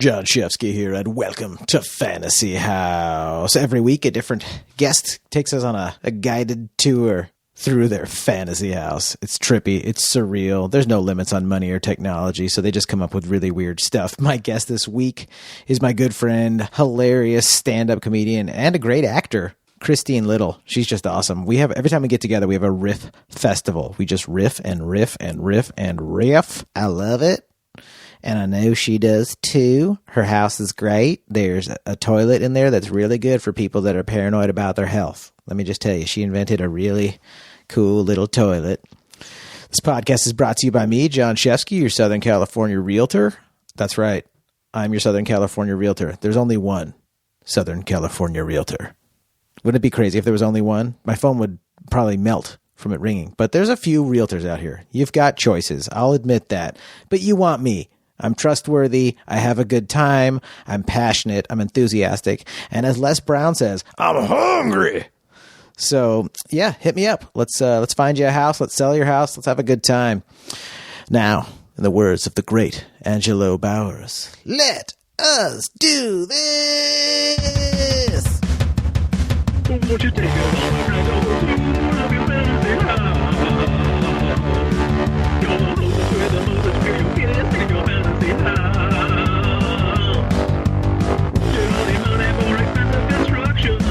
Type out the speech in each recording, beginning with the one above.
Jon Shefsky here, and welcome to Fantasy House. Every week, a different guest takes us on a guided tour through their fantasy house. It's trippy. It's surreal. There's no limits on money or technology, so they just come up with really weird stuff. My guest this week is my good friend, hilarious stand-up comedian, and a great actor, Christine Little. She's just awesome. Every time we get together, we have a riff festival. We just riff and riff and riff and riff. I love it. And I know she does too. Her house is great. There's a toilet in there that's really good for people that are paranoid about their health. Let me just tell you, she invented a really cool little toilet. This podcast is brought to you by me, Jon Shefsky, your Southern California realtor. That's right. I'm your Southern California realtor. There's only one Southern California realtor. Wouldn't it be crazy if there was only one? My phone would probably melt from it ringing. But there's a few realtors out here. You've got choices. I'll admit that. But you want me. I'm trustworthy. I have a good time. I'm passionate. I'm enthusiastic. And as Les Brown says, I'm hungry. So yeah, hit me up. Let's find you a house. Let's sell your house. Let's have a good time. Now, in the words of the great Angelo Bowers, let us do this. Won't you take it all my friends over to your fantasy house? Your home is where the most experience is in your fantasy house. Get all the money for expensive construction. The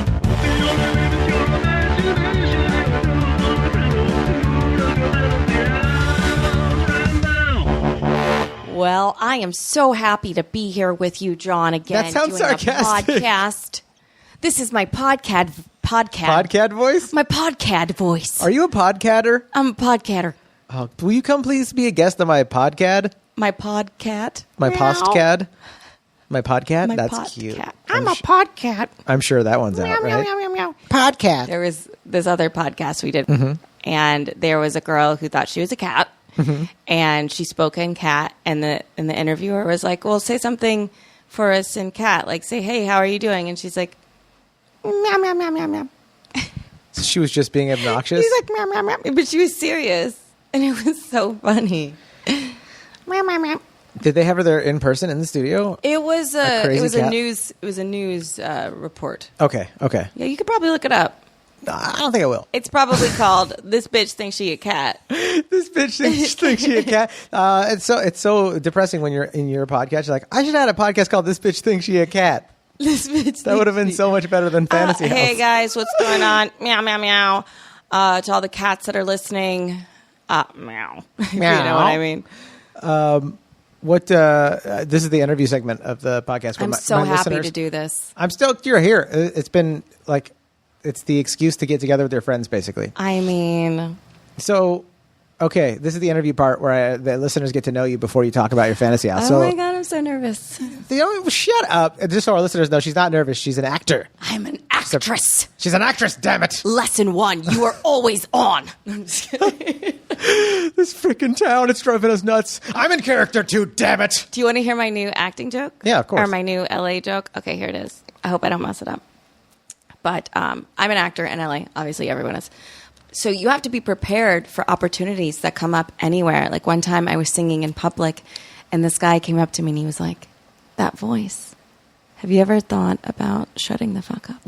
only limit is your imagination. Your friends over to your fantasy house right now. Well, I am so happy to be here with you, John, again. That sounds doing sarcastic. A podcast. This is my podcast. Podcast voice? My podcast voice. Are you a podcatter? I'm a podcatter. Oh, will you come please be a guest on my podcast? My podcat. My Meow. postcad? My podcat? My That's podcat. cute. I'm a podcat. I'm sure that one's out, right? Meow, meow, meow. Podcat. There was this other podcast we did, Mm-hmm. and there was a girl who thought she was a cat, Mm-hmm. and she spoke in cat, and the interviewer was like, well, say something for us in cat. Like, say, hey, how are you doing? And she's like, meow, meow, meow, meow, meow. She was just being obnoxious? She's like, meow, meow, meow. But she was serious. And it was so funny. Meow, meow, meow. Did they have her there in person in the studio? It was crazy cat? a news report. Okay. Yeah, you could probably look it up. I don't think I will. It's probably called "This Bitch Thinks She a Cat." This bitch thinks she a cat. It's so depressing when you're in your podcast. You're like, I should have had a podcast called "This Bitch Thinks She a Cat." This bitch. That would have been so much better than Fantasy House. Hey guys, what's going on? Meow, meow, meow. To all the cats that are listening, meow. You know what I mean? This is the interview segment of the podcast. I'm so happy to do this. I'm stoked you're here. It's been like, it's the excuse to get together with your friends, basically. I mean, So, okay, this is the interview part where the listeners get to know you before you talk about your fantasy house. oh my God, I'm so nervous. Shut up. Just so our listeners know, she's not nervous. She's an actor. I'm an actress. She's an actress, damn it. Lesson 1, you are always on. I'm just kidding. This freaking town, it's driving us nuts. I'm in character too, damn it. Do you want to hear my new acting joke? Yeah, of course. Or my new LA joke? Okay, here it is. I hope I don't mess it up. But I'm an actor in LA. Obviously, everyone is. So you have to be prepared for opportunities that come up anywhere. Like one time I was singing in public, and this guy came up to me and he was like, that voice, have you ever thought about shutting the fuck up?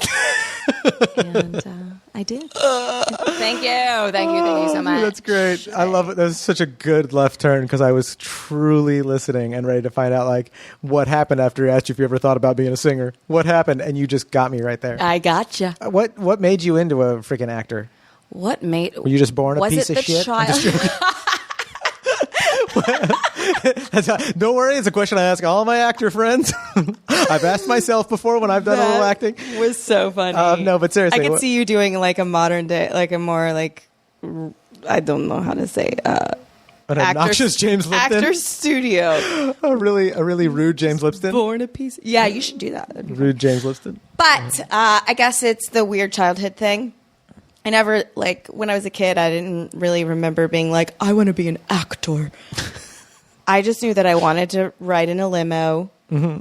And I did. Thank you so much. That's great. I love it. That was such a good left turn because I was truly listening and ready to find out like what happened after he asked you if you ever thought about being a singer. What happened? And you just got me right there. I gotcha. What made you into a freaking actor? What made? Were you just born a was piece it of the shit? Child? Don't worry, it's a question I ask all my actor friends. I've asked myself before when I've done a little acting. Was so funny. No, but seriously, I could see you doing like a modern day, like a more like I don't know how to say an obnoxious James Lipton, actor studio. a really rude James Lipton. Born a piece. Yeah, you should do that. Rude James Lipton. But I guess it's the weird childhood thing. I never, like, when I was a kid, I didn't really remember being like, I want to be an actor. I just knew that I wanted to ride in a limo. Mm-hmm.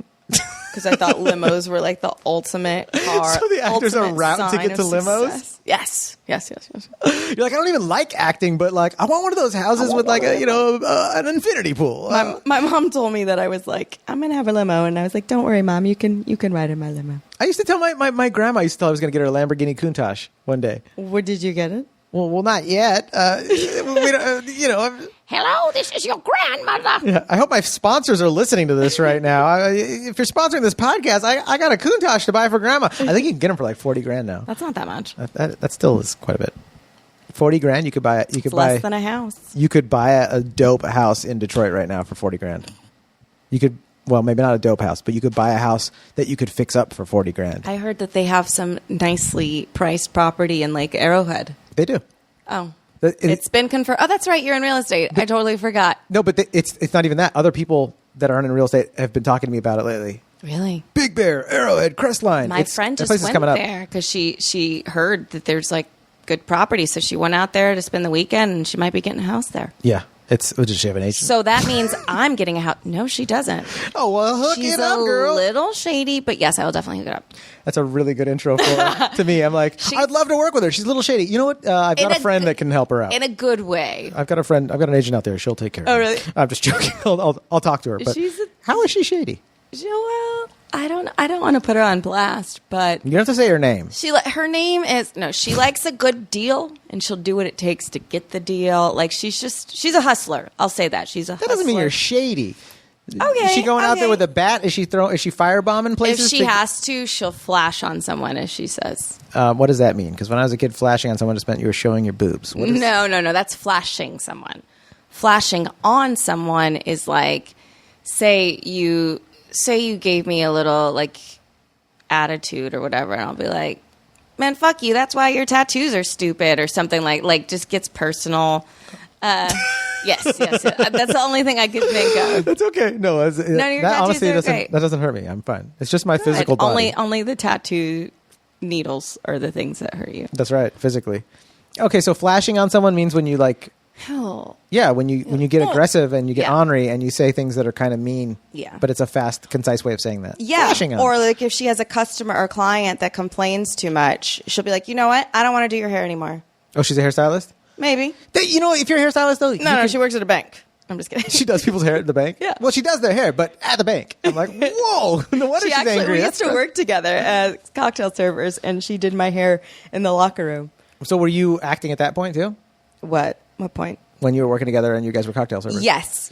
because I thought limos were like the ultimate car. So the actors are ultimate routing to sign get to of limos? success. Yes. You're like, I don't even like acting, but like, I want one of those houses with like an infinity pool. My mom told me that I was like, I'm gonna have a limo, and I was like, don't worry, Mom, you can ride in my limo. I used to tell my grandma. I used to tell her I was going to get her a Lamborghini Countach one day. Where did you get it? Well, not yet. We don't, Hello, this is your grandmother. Yeah, I hope my sponsors are listening to this right now. If you're sponsoring this podcast, I got a Countach to buy for Grandma. I think you can get them for like $40,000 now. That's not that much. That still is quite a bit. $40,000, you could buy it. You could buy less than a house. You could buy a dope house in Detroit right now for $40,000. You could, well, maybe not a dope house, but you could buy a house that you could fix up for $40,000. I heard that they have some nicely priced property in Lake Arrowhead. They do. Oh. It's been confirmed. Oh, that's right. You're in real estate. I totally forgot. No, but it's not even that. Other people that aren't in real estate have been talking to me about it lately. Really? Big Bear, Arrowhead, Crestline. My friend just went there because she heard that there's like good property, so she went out there to spend the weekend, and she might be getting a house there. Yeah. Does she have an agent? So that means I'm getting a house. No, she doesn't. Oh, well, hook She's it up, girl. a little shady, but yes, I will definitely hook it up. That's a really good intro to me. I'm like, I'd love to work with her. She's a little shady. You know what? I've got a friend that can help her out. In a good way. I've got a friend. I've got an agent out there. She'll take care of her. Oh, really? I'm just joking. I'll talk to her. But how is she shady? Well, I don't want to put her on blast, but You don't have to say her name. her name is she likes a good deal, and she'll do what it takes to get the deal. Like she's a hustler. I'll say that she's a hustler. That doesn't mean you're shady. Okay, Is she going out there with a bat? Is she firebombing places? If she has to, she'll flash on someone, as she says. What does that mean? Because when I was a kid, flashing on someone just meant you were showing your boobs. No. That's flashing someone. Flashing on someone is like, say you gave me a little like attitude or whatever, and I'll be like, man, fuck you. That's why your tattoos are stupid or something like just gets personal. Yes. That's the only thing I could think of. That's okay. No, your that tattoos honestly are great. that doesn't hurt me. I'm fine. It's just my physical body. Only the tattoo needles are the things that hurt you. That's right, physically. Okay, so flashing on someone means when you like. Hell. Yeah, when you get aggressive and you get ornery and you say things that are kind of mean. Yeah. But it's a fast, concise way of saying that. Yeah. Flashing on. Or like if she has a customer or client that complains too much, she'll be like, you know what? I don't want to do your hair anymore. Oh, she's a hairstylist? Maybe. You know, if you're a hairstylist, though. No, she works at a bank. I'm just kidding. She does people's hair at the bank? Yeah. Well, she does their hair, but at the bank. I'm like, whoa. No wonder she's angry. We used to work together as cocktail servers, and she did my hair in the locker room. So were you acting at that point, too? What? What point? When you were working together and you guys were cocktail servers? Yes.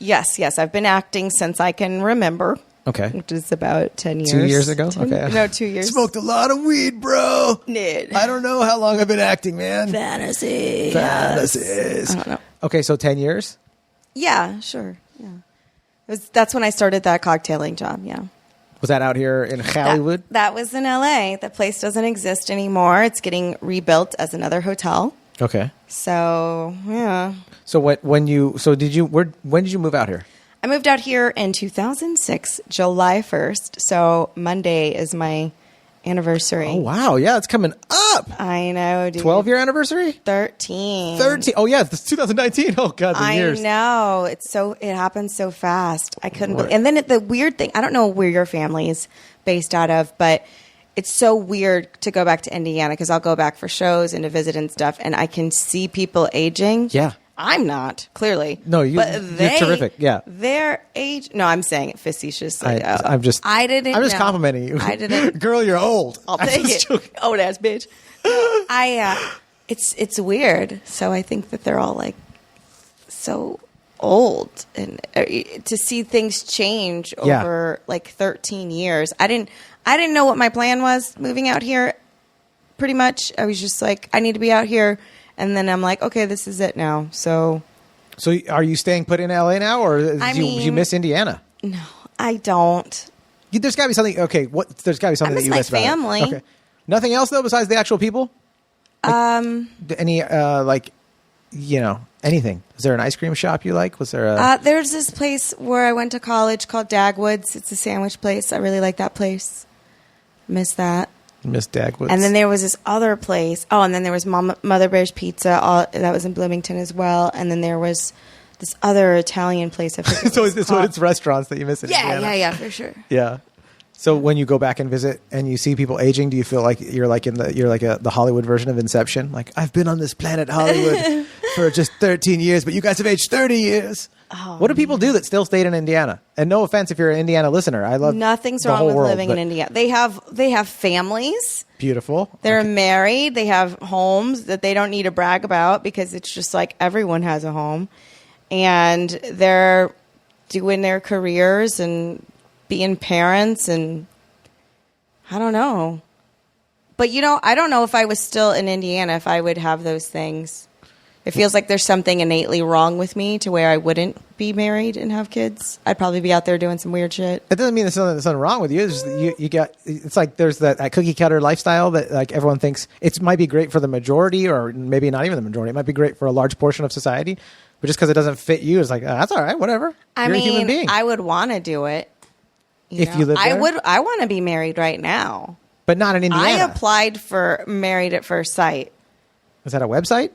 I've been acting since I can remember. Okay. Which is about 10 years. 2 years ago? Okay. No, 2 years. Smoked a lot of weed, bro. Did. I don't know how long I've been acting, man. Fantasies. I don't know. Okay, so 10 years? Yeah, sure. Yeah. That's when I started that cocktailing job, yeah. Was that out here in Hollywood? That was in LA. The place doesn't exist anymore. It's getting rebuilt as another hotel. Okay. So, yeah. So when did you move out here? I moved out here in 2006, July 1st. So Monday is my anniversary. Oh, wow. Yeah, it's coming up. I know, dude. 12-year anniversary? 13. 13. Oh, yeah, it's 2019. Oh, God, the years. I know. It happens so fast. I couldn't believe. And then the weird thing, I don't know where your family's based out of, but it's so weird to go back to Indiana because I'll go back for shows and to visit and stuff, and I can see people aging. Yeah. I'm not, clearly. No, you're terrific. Yeah. Their age. No, I'm saying it facetiously. I'm just complimenting you. I didn't. Girl, you're old. I'll take it. Old ass bitch. No, it's weird. So I think that they're all like so old, and to see things change over like 13 years. I didn't know what my plan was moving out here. Pretty much, I was just like, I need to be out here. And then I'm like, okay, this is it now. So are you staying put in LA now, or do you miss Indiana? No, I don't. There's got to be something. Okay, there's got to be something that you miss about it. I miss my family. Okay. Nothing else though besides the actual people. Any anything? Was there an ice cream shop you like? Was there there's this place where I went to college called Dagwood's. It's a sandwich place. I really like that place. Miss that. Miss Dagwood's. And then there was this other place. Oh, and then there was Mother Bear's Pizza. That was in Bloomington as well. And then there was this other Italian place. I forget so it's restaurants that you miss in Indiana. Yeah, for sure. Yeah. So when you go back and visit and you see people aging, do you feel like you're like the Hollywood version of Inception? Like, I've been on this planet Hollywood for just 13 years, but you guys have aged 30 years. Oh, What do people do that still stayed in Indiana? And no offense if you're an Indiana listener. I love Nothing's the wrong whole with world, living in but Indiana. They have families. Beautiful. They're married. They have homes that they don't need to brag about because it's just like everyone has a home. And they're doing their careers and being parents, and I don't know. But, I don't know if I was still in Indiana if I would have those things. It feels like there's something innately wrong with me to where I wouldn't be married and have kids. I'd probably be out there doing some weird shit. It doesn't mean there's something wrong with you. It's just it's like there's that cookie cutter lifestyle that like everyone thinks it might be great for the majority, or maybe not even the majority. It might be great for a large portion of society, but just because it doesn't fit you, it's like, that's all right, whatever. You're a human being. I would want to do it. If you live there? I want to be married right now. But not in Indiana. I applied for Married at First Sight. Is that a website?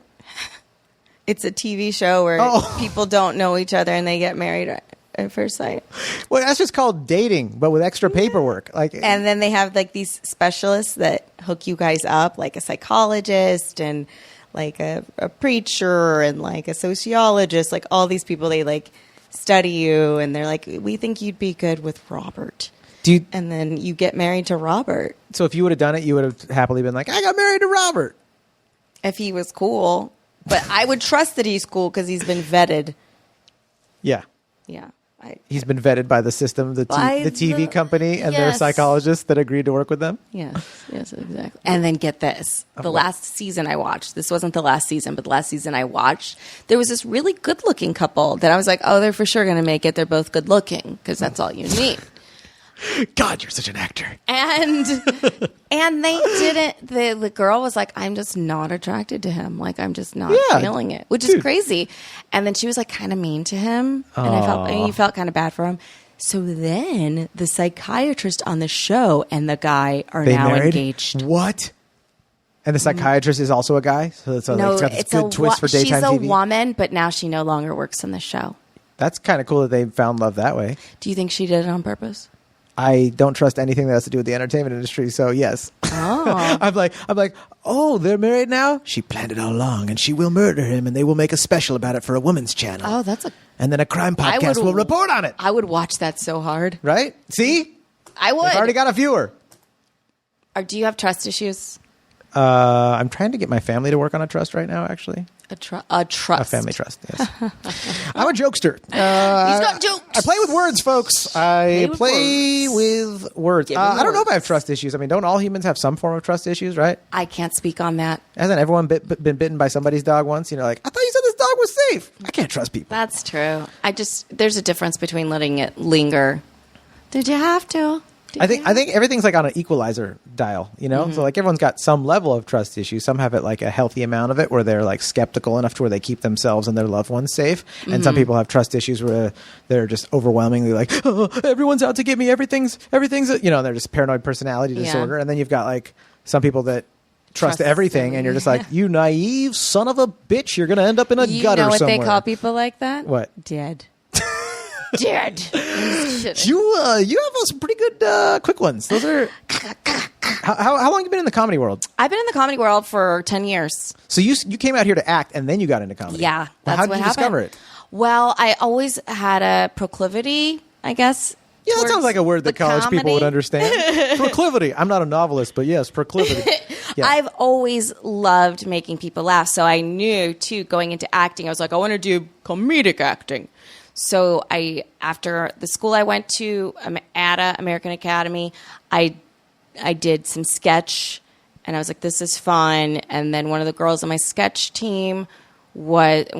It's a TV show where people don't know each other and they get married at first sight. Well, that's just called dating, but with extra paperwork. And then they have like these specialists that hook you guys up, like a psychologist and like a preacher and like a sociologist, like all these people. They like study you and they're like, we think you'd be good with Robert. And then you get married to Robert. So if you would have done it, you would have happily been like, I got married to Robert. If he was cool. But I would trust that he's cool because he's been vetted. Yeah. Yeah. He's been vetted by the system, the TV company, and their psychologists that agreed to work with them. Yes, exactly. And then get this. The last season I watched, this wasn't the last season, but the last season I watched, there was this really good-looking couple that I was like, oh, they're for sure going to make it. They're both good-looking because that's all you need. God, you're such an actor. And they didn't. The girl was like, I'm just not attracted to him. Like, I'm just not feeling it, which is crazy. And then she was like kind of mean to him. And you felt kind of bad for him. So then the psychiatrist on the show and the guy are now married? engaged. What? And the psychiatrist is also a guy? So it's got this good twist for daytime TV? She's a woman, but now she no longer works on the show. That's kind of cool that they found love that way. Do you think she did it on purpose? I don't trust anything that has to do with the entertainment industry, so yes. Oh. I'm like, oh, they're married now? She planned it all along, and she will murder him, and they will make a special about it for a woman's channel. Oh, and then a crime podcast will report on it. I would watch that so hard. Right? See? I would. They've already got a viewer. Or do you have trust issues? I'm trying to get my family to work on a trust right now, actually. A trust. A family trust, yes. I'm a jokester. He's got jokes. I play with words, folks. I play with words. I don't know if I have trust issues. I mean, don't all humans have some form of trust issues, right? I can't speak on that. Hasn't everyone been bitten by somebody's dog once? Like, I thought you said this dog was safe. I can't trust people. That's true. There's a difference between letting it linger. Did you have to? I think everything's like on an equalizer dial, Mm-hmm. So like everyone's got some level of trust issues. Some have it like a healthy amount of it where they're like skeptical enough to where they keep themselves and their loved ones safe. And some people have trust issues where they're just overwhelmingly like, oh, everyone's out to get me. Everything's they're just paranoid personality disorder. And then you've got like some people that trust everything, and you're just like, you naive son of a bitch, you're going to end up in a gutter somewhere. You know what they call people like that? What? Dead. Dead. You have some pretty good quick ones. Those are. How long have you been in the comedy world? I've been in the comedy world for 10 years. So you came out here to act, and then you got into comedy. Yeah, that's how did you discover it? Well, I always had a proclivity, I guess. Yeah, that sounds like a word that college people would understand. Proclivity. I'm not a novelist, but yes, proclivity. Yeah. I've always loved making people laugh, so I knew too going into acting. I was like, I want to do comedic acting. So after the school I went to, ADA, American Academy, I did some sketch, and I was like, this is fun. And then one of the girls on my sketch team it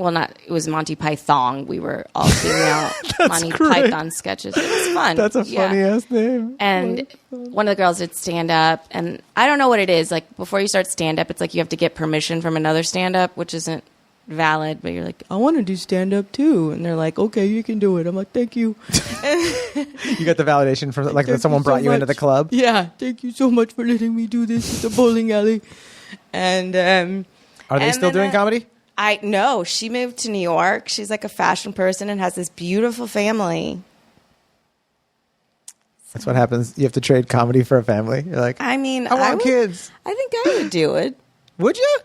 was Monty Python. We were all female Monty Python sketches. It was fun. That's a funny ass name. And one of the girls did stand up, and I don't know what it is. Like before you start stand up, it's like you have to get permission from another stand up, which isn't valid, but you're like, I want to do stand up too, and they're like, okay, you can do it. I'm like, thank you. You got the validation from like that someone brought you into the club. Yeah, thank you so much for letting me do this at the bowling alley. And are they still doing comedy? No, she moved to New York. She's like a fashion person and has this beautiful family. That's what happens. You have to trade comedy for a family. You're like, I mean, I want kids. I think I would do it. Would you?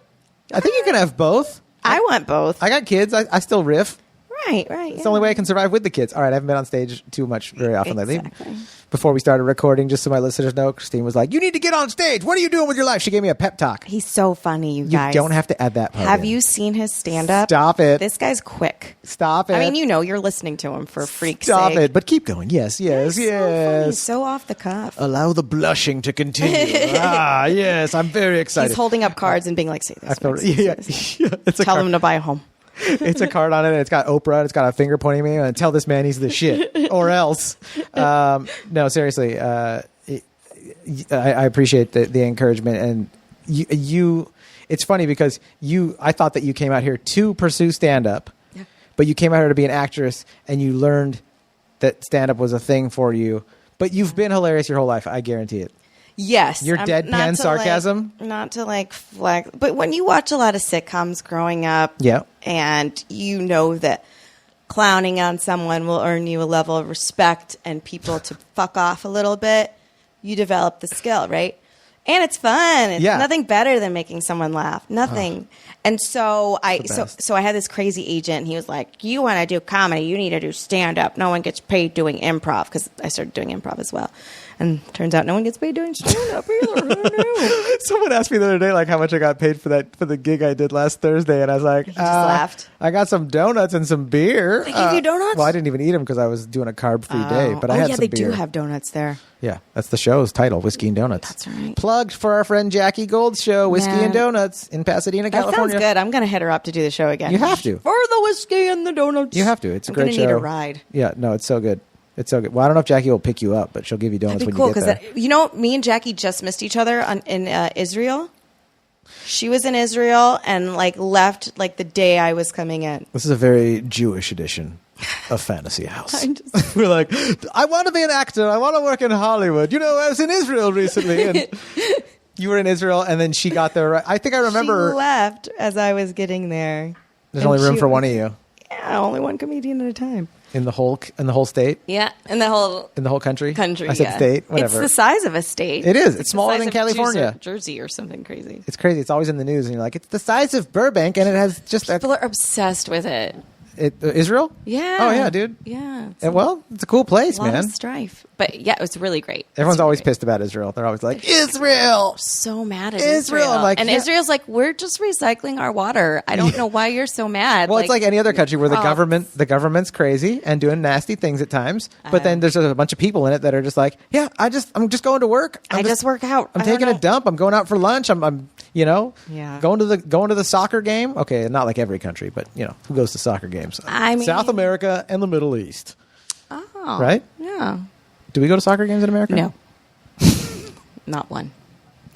I think you can have both. I want both. I got kids. I still riff. Right. It's the only way I can survive with the kids. All right, I haven't been on stage too much very often lately. Exactly. Before we started recording, just so my listeners know, Christine was like, you need to get on stage. What are you doing with your life? She gave me a pep talk. He's so funny, you guys. You don't have to add that part Have in. you seen his stand-up? Stop it. This guy's quick. Stop it. I mean, you're listening to him for freak's Stop sake. it. But keep going. Yes. So funny. He's so off the cuff. Allow the blushing to continue. Yes. I'm very excited. He's holding up cards and being like, say this. I felt, say yeah. this. It's a Tell card. him to buy a home. It's a card on it. And it's got Oprah. It's got a finger pointing at me. And tell this man he's the shit, or else. No, seriously. I appreciate the encouragement, and you. It's funny because I thought that you came out here to pursue stand up, but you came out here to be an actress, and you learned that stand up was a thing for you. But you've been hilarious your whole life. I guarantee it. Yes. Your deadpan sarcasm? Not to flex. But when you watch a lot of sitcoms growing up, Yeah. and you know that clowning on someone will earn you a level of respect and people to fuck off a little bit, you develop the skill, right? And it's fun. It's nothing better than making someone laugh. Nothing. And so I had this crazy agent, and he was like, you want to do comedy, you need to do stand-up. No one gets paid doing improv, because I started doing improv as well. And turns out no one gets paid doing stand-up either. Who knew? Someone asked me the other day, like, how much I got paid for the gig I did last Thursday, and I was like, He just laughed. I got some donuts and some beer. They gave you donuts? Well, I didn't even eat them because I was doing a carb-free day, but I had some they beer. do have donuts there. Yeah, that's the show's title, Whiskey and Donuts. That's right. Plugged for our friend Jackie Gold's show, Whiskey Man. and Donuts in Pasadena, That California. sounds good. I'm going to hit her up to do the show again. You have to. For the whiskey and the donuts. You have to. It's a great show. I'm going to need a ride. Yeah, no, it's so good. It's so good. Well, I don't know if Jackie will pick you up, but she'll give you donuts That'd be when cool, you get there. me and Jackie just missed each other in Israel. She was in Israel and left the day I was coming in. This is a very Jewish edition of Fantasy House. We're like, I want to be an actor. I want to work in Hollywood. I was in Israel recently. And you were in Israel, and then she got there. I think I remember. She left as I was getting there. There's only room for one of you. Yeah, only one comedian at a time. In the whole state? Yeah, in the whole country? country. I said yeah. state, whatever. It's the size of a state. It is. It's the smaller size than of California. Jersey or something crazy. It's crazy. It's always in the news, and you're like, it's the size of Burbank, and it has just People are obsessed with it. Israel? Yeah. Oh, yeah, dude. Yeah. And, well, it's a cool place, a lot man. of strife. But yeah, it was really great. Everyone's always pissed about Israel. They're always like, Israel! So mad at Israel. Israel. I'm like, and yeah. Israel's like, we're just recycling our water. I don't know why you're so mad. Well, it's like any other country where the oh, government's crazy and doing nasty things at times, but then there's a bunch of people in it that are just like, yeah, I'm just going to work. I just work out. I'm I don't taking a know. dump. I'm going out for lunch. I'm Yeah. going to the soccer game. Okay, not like every country, but who goes to soccer games? I mean- South America and the Middle East. Oh. Right? Yeah. Do we go to soccer games in America? No. Not one.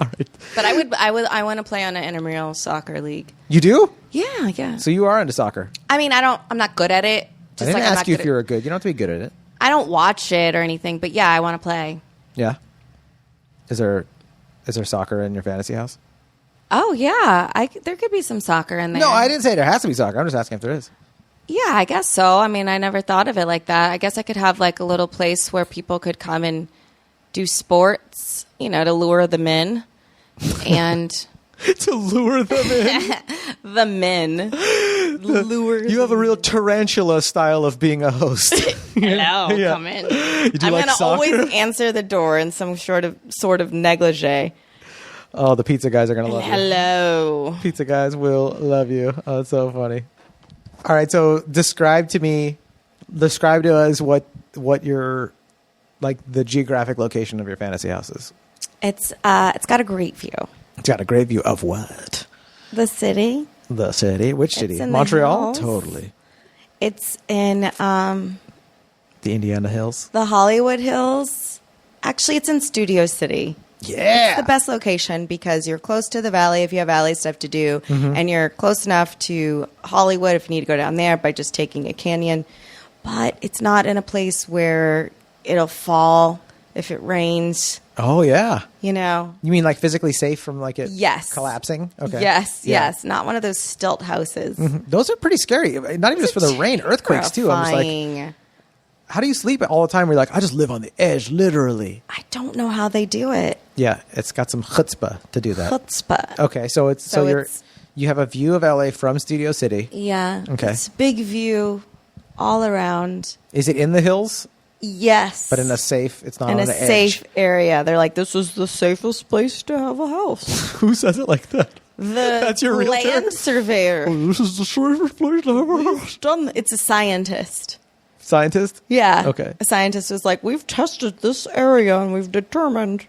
All right. But I want to play on an intramural soccer league. You do? Yeah. So you are into soccer. I mean, I'm not good at it. I didn't I'm ask not you good if you were good. You don't have to be good at it. I don't watch it or anything, but yeah, I want to play. Yeah. Is there soccer in your fantasy house? Oh yeah, there could be some soccer in there. No, I didn't say there has to be soccer. I'm just asking if there is. Yeah, I guess so. I mean, I never thought of it like that. I guess I could have a little place where people could come and do sports, to lure them in. And To lure them in. the men. Lure You have a real tarantula style of being a host. Hello, Yeah. come in. You do I'm like going to soccer? always answer the door in some sort of negligee. Oh, the pizza guys are going to love you. Hello. Pizza guys will love you. Oh, it's so funny. All right, so describe to us what your the geographic location of your fantasy house is. It's got a great view. It's got a great view of what? The city. The city. Which city? It's in the Montreal? hills. Totally. It's in The Indiana Hills. the Hollywood Hills. Actually, it's in Studio City. Yeah. It's the best location because you're close to the valley if you have valley stuff to do, and you're close enough to Hollywood if you need to go down there by just taking a canyon. But it's not in a place where it'll fall if it rains. Oh, yeah. You know? You mean physically safe from it Yes. collapsing? Okay. Yes, Yeah. yes. Not one of those stilt houses. Those are pretty scary. Not even just for the rain, earthquakes too. I'm just like, Terrifying. How do you sleep all the time? We're like, I just live on the edge, literally. I don't know how they do it. Yeah, it's got some chutzpah to do that. Chutzpah. Okay, so you have a view of LA from Studio City. Yeah. Okay. It's a big view all around. Is it in the hills? Yes. But in a safe, it's not in on a the safe edge. area. They're like, this is the safest place to have a house. Who says it like that? That's your realtor? land surveyor. This is the safest place to have a house. It's a scientist. Scientist? Yeah. Okay. A scientist was like, we've tested this area and we've determined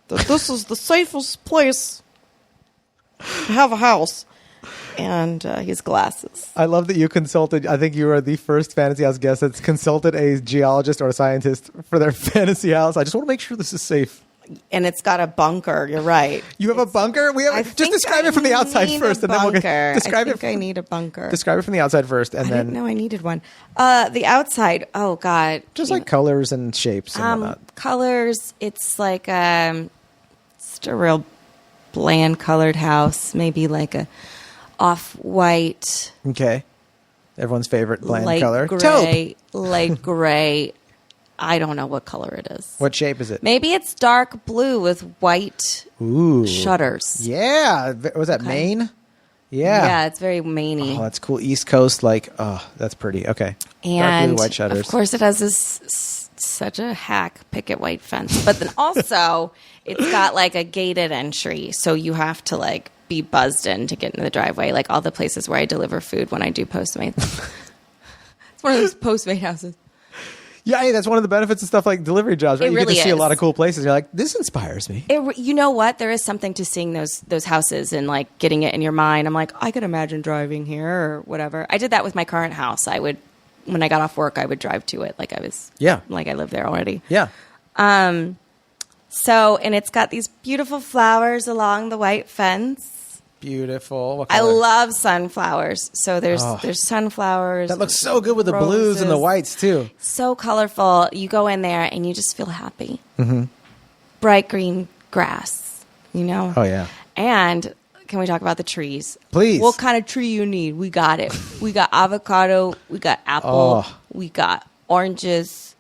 that this is the safest place to have a house. And his glasses. I love that you consulted. I think you were the first Fantasy House guest that's consulted a geologist or a scientist for their fantasy house. I just want to make sure this is safe. And it's got a bunker. You're right. You have a bunker? Just describe it from the outside first, and then we'll get describe it. I need a bunker. Describe it from the outside first, and I then didn't know I needed one. The outside. Oh God. just like colors and shapes and whatnot. Colors. It's like just a real bland colored house. Maybe like a off-white, Okay, everyone's favorite bland light color. gray, light gray. I don't know what color it is. What shape is it? Maybe it's dark blue with white Ooh, shutters. yeah. Was that Maine? Yeah. Yeah, it's very Maine-y. Oh, that's cool. East Coast, that's pretty. Okay. And dark blue, white shutters. of course, it has such a hack picket white fence. But then also, it's got like a gated entry, so you have to like be buzzed in to get into the driveway. Like all the places where I deliver food when I do Postmates. It's one of those Postmate houses. Yeah, hey, that's one of the benefits of stuff like delivery jobs, right? It You really get to see a is. lot of cool places. You're like, this inspires me. You know what? There is something to seeing those houses and like getting it in your mind. I'm like, I could imagine driving here or whatever. I did that with my current house. I would, when I got off work, I would drive to it like I was, like I lived there already. Yeah. So, and it's got these beautiful flowers along the white fence. Beautiful. What I color? love sunflowers. So there's sunflowers. That looks so good with the blues and the roses. whites too. So colorful. You go in there and you just feel happy. Mm-hmm. Bright green grass, you know? Oh, yeah. And can we talk about the trees? Please. What kind of tree you need? We got it. We got avocado. We got apple. Oh. We got oranges.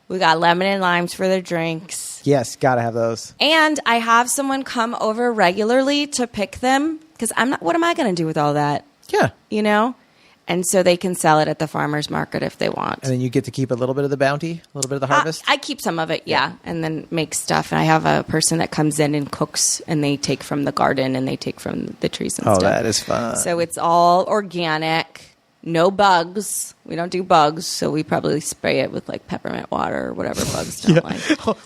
We got lemon and limes for the drinks. Yes, gotta have those. And I have someone come over regularly to pick them because what am I going to do with all that? Yeah. You know? And so they can sell it at the farmer's market if they want. And then you get to keep a little bit of the bounty, a little bit of the harvest. I keep some of it, yeah, and then make stuff. And I have a person that comes in and cooks, and they take from the garden and they take from the trees and Oh, stuff. that is fun. So it's all organic, no bugs. We don't do bugs, so we probably spray it with like peppermint water or whatever bugs don't like.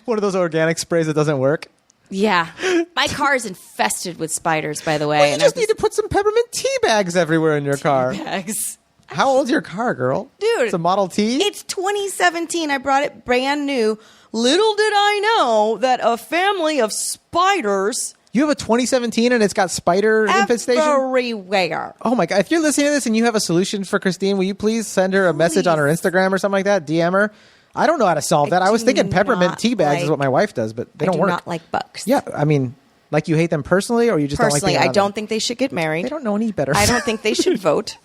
One of those organic sprays that doesn't work. Yeah, my car is infested with spiders, by the way. Well, you and just need to put some peppermint tea bags everywhere in your car. bags. How old's your car, girl? Dude, It's a Model T? It's 2017. I brought it brand new. Little did I know that a family of spiders You have a 2017 and it's got spider infestation? everywhere. Oh my God. If you're listening to this and you have a solution for Christine, will you please send her a message on her Instagram or something like that? DM her. I don't know how to solve that. I was do thinking peppermint not tea bags is like- what my wife does, but they I don't do work. not like bugs. Yeah. I mean, like you hate them personally or you just Personally, don't like I don't think they should get married. They don't know any better. I don't think they should vote.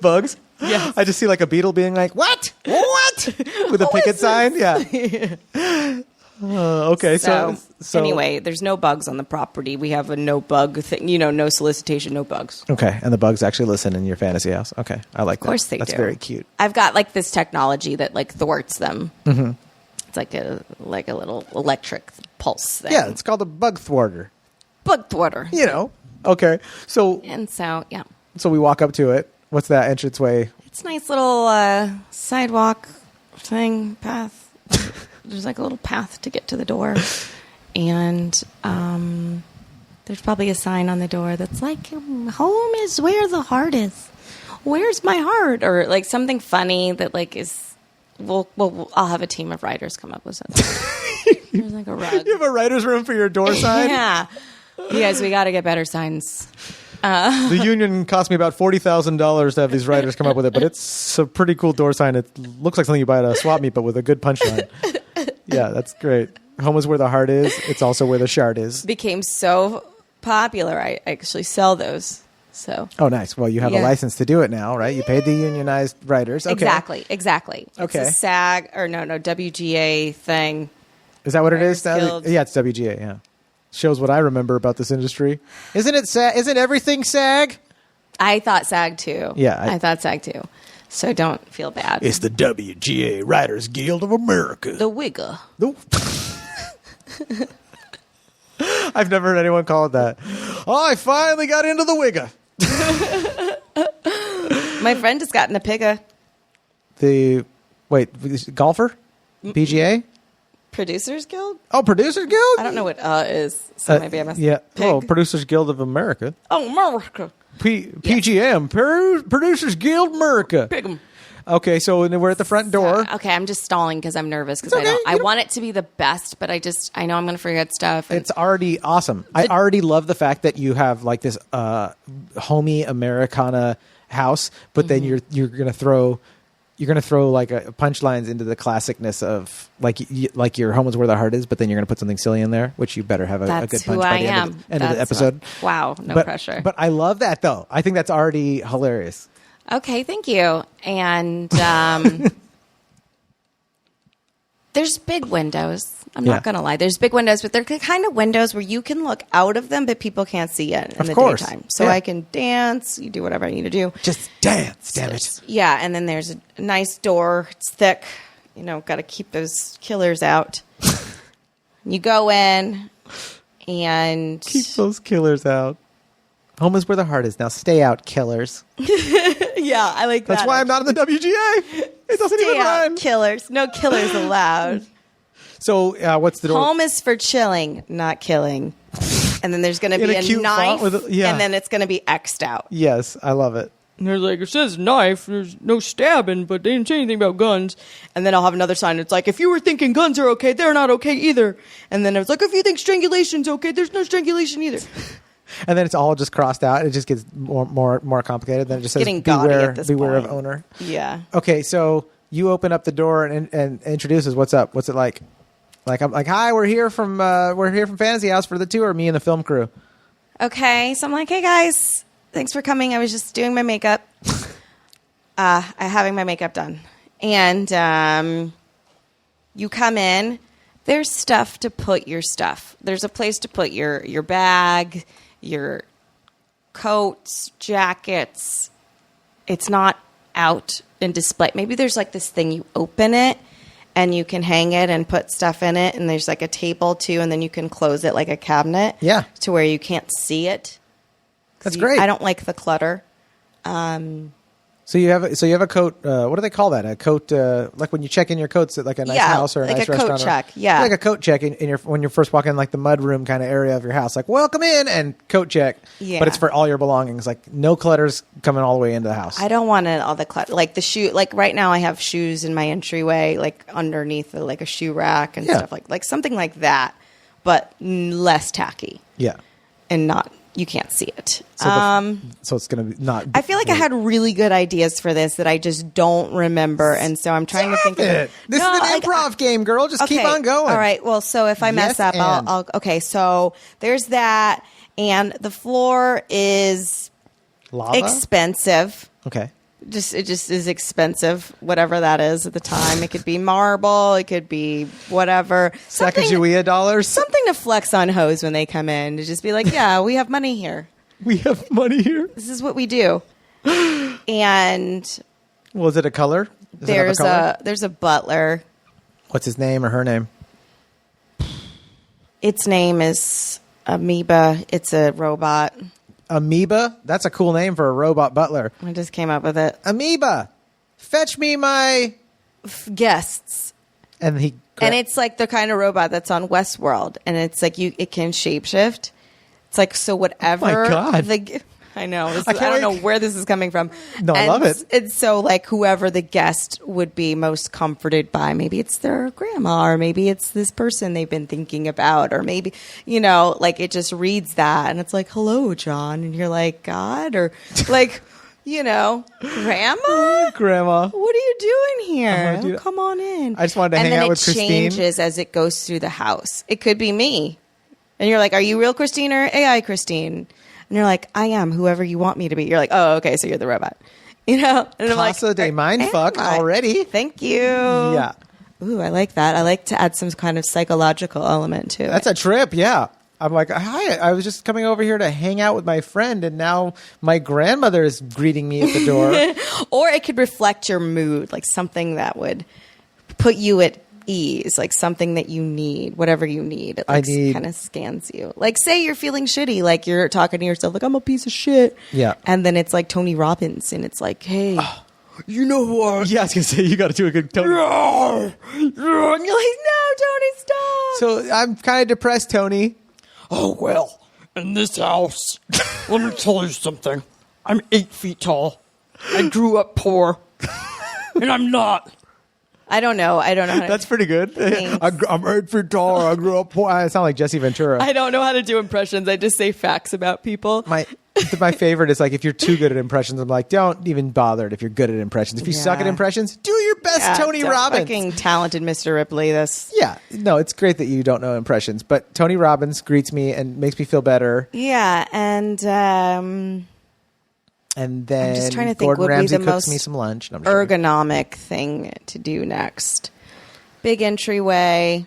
Bugs? Yes. I just see like a beetle being like, what? What? With a picket sign? Yeah. Okay. So anyway, there's no bugs on the property. We have a no bug thing, no solicitation, no bugs. Okay. And the bugs actually listen in your fantasy house. Okay. I like that. Of course they That's do. very cute. I've got like this technology that like thwarts them. Mm-hmm. It's like a little electric pulse thing. Yeah. It's called a bug thwarter. Bug thwarter. Okay. So And so, yeah. So we walk up to it. What's that entranceway? It's a nice little sidewalk thing, path. There's like a little path to get to the door. And there's probably a sign on the door that's like, home is where the heart is. Where's my heart? Or like something funny that like is, I'll have a team of writers come up with something. There's like a rug. You have a writer's room for your door sign? Yeah. You guys, we got to get better signs. The union cost me about $40,000 to have these writers come up with it, but it's a pretty cool door sign. It looks like something you buy at a swap meet, but with a good punchline. Yeah, that's great. Home is where the heart is. It's also where the shard is. Became so popular. I actually sell those So. Oh, nice. Well, you have a license to do it now, right? You paid the unionized writers. Okay. Exactly. Okay. It's a SAG or no WGA thing. Is that what it is? Guild. Yeah, it's WGA. Yeah. Shows what I remember about this industry. Isn't it SAG? Isn't everything SAG? I thought SAG too. Yeah. I thought SAG too. So don't feel bad. It's the WGA Writers Guild of America. The Wigga. I've never heard anyone call it that. Oh, I finally got into the Wigga. My friend has gotten a Pigga. Golfer? PGA? Producers Guild? Oh, Producers Guild? I don't know what is. So maybe I must. Yeah. Pig. Oh, Producers Guild of America. Oh, America. PGM, Producers Guild America. Pig'em. Okay, so we're at the front door. Okay, I'm just stalling because I'm nervous because Okay, I want it to be the best, but I know I'm going to forget stuff. It's already awesome. I already love the fact that you have like this homey Americana house, but then you're gonna throw like punchlines into the classicness of like your home is where the heart is, but then you're gonna put something silly in there, which you better have a good punch by the end of the episode. Wow, no pressure. But I love that though. I think that's already hilarious. Okay, thank you. And there's big windows. I'm not going to lie. There's big windows, but they're the kind of windows where you can look out of them, but people can't see it in the daytime. So I can dance. You do whatever I need to do. Just dance, damn it. Yeah, and then there's a nice door. It's thick. Got to keep those killers out. You go in and... Keep those killers out. Home is where the heart is. Now stay out, killers. Yeah, I like that. That's why I'm not in the WGA. It doesn't even rhyme. Killers. No killers allowed. So what's the door? Home is for chilling, not killing. And then there's going to be a knife, and then it's going to be X'd out. Yes, I love it. And there's like, it says knife, there's no stabbing, but they didn't say anything about guns. And then I'll have another sign. It's like, if you were thinking guns are okay, they're not okay either. And then it's like, if you think strangulation's okay, there's no strangulation either. And then it's all just crossed out. It just gets more complicated. Then it just says, getting gaudy at this beware point. of owner. Yeah. Okay, so you open up the door and introduce us. What's up? What's it like? Like I'm like, hi, we're here from Fantasy House for the tour. Me and the film crew. Okay, so I'm like, hey guys, thanks for coming. I was just doing my makeup. Having my makeup done, and you come in. There's stuff to put your stuff. There's a place to put your bag, your coats, jackets. It's not out in display. Maybe there's like this thing, you open it and you can hang it and put stuff in it, and there's like a table too, and then you can close it like a cabinet. Yeah. To where you can't see it. That's great. I don't like the clutter. So you have a coat. What do they call that? A coat, like when you check in your coats at like a nice house or a nice restaurant. Like a coat check. Yeah, like a coat check when you first walk in, like the mud room kind of area of your house. Like welcome in and coat check. Yeah, but it's for all your belongings. Like no clutters coming all the way into the house. I don't want all the clutter. Like the shoe. Like right now, I have shoes in my entryway, like underneath like a shoe rack and stuff like something like that, but less tacky. Yeah, and not. You can't see it. So it's going to be not... I feel like I had really good ideas for this that I just don't remember, and so I'm trying to think of it. This is an improv game, girl. Just keep on going. All right. Well, so if I mess up, I'll... Okay, so there's that, and the floor is... Lava? Expensive. Okay. It just is expensive, whatever that is at the time. It could be marble. It could be whatever. Sacagawea dollars. Something to flex on hoes when they come in. To just be like, yeah, we have money here. We have money here. This is what we do. And... Was it a color? There's a butler. What's his name or her name? Its name is Amoeba. It's a robot. Amoeba? That's a cool name for a robot butler. I just came up with it. Amoeba, fetch me my guests. And it's like the kind of robot that's on Westworld, and it's like it can shapeshift. It's like so whatever. Oh my God. I know. I don't know where this is coming from. No, I love it. It's so like whoever the guest would be most comforted by. Maybe it's their grandma, or maybe it's this person they've been thinking about, or maybe, like it just reads that and it's like, hello, John. And you're like, God, or like, Grandma? Grandma. What are you doing here? Come on in. I just wanted to hang out with Christine. And then it changes as it goes through the house. It could be me. And you're like, are you real Christine or AI Christine? And you're like, I am whoever you want me to be. You're like, oh, okay, so you're the robot. And I'm like, Casa de mindfuck already. Thank you. Yeah. Ooh, I like that. I like to add some kind of psychological element to it. That's a trip, yeah. I'm like, hi, I was just coming over here to hang out with my friend, and now my grandmother is greeting me at the door. Or it could reflect your mood, like something that would put you at ease, like something that you need, whatever you need. It kind of scans you. Like, say you're feeling shitty, like you're talking to yourself, like, I'm a piece of shit. Yeah. And then it's like Tony Robbins, and it's like, hey, you know what? Yeah, I was going to say, you got to do a good Tony. And you're like, no, Tony, stop. So I'm kind of depressed, Tony. Oh, well, in this house, let me tell you something. I'm 8 feet tall. I grew up poor. And I'm not. I don't know. How to, That's pretty good. I'm 8 feet tall. I grew up poor. I sound like Jesse Ventura. I don't know how to do impressions. I just say facts about people. My favorite is like, if you're too good at impressions, I'm like, don't even bother it if you're good at impressions. If you suck at impressions, do your best, Tony Robbins. Fucking talented Mr. Ripley. Yeah. No, it's great that you don't know impressions, but Tony Robbins greets me and makes me feel better. Yeah, and then I'm just trying to think Gordon what would Ramsay be the cooks most me some lunch. No, ergonomic thing to do next. Big entryway.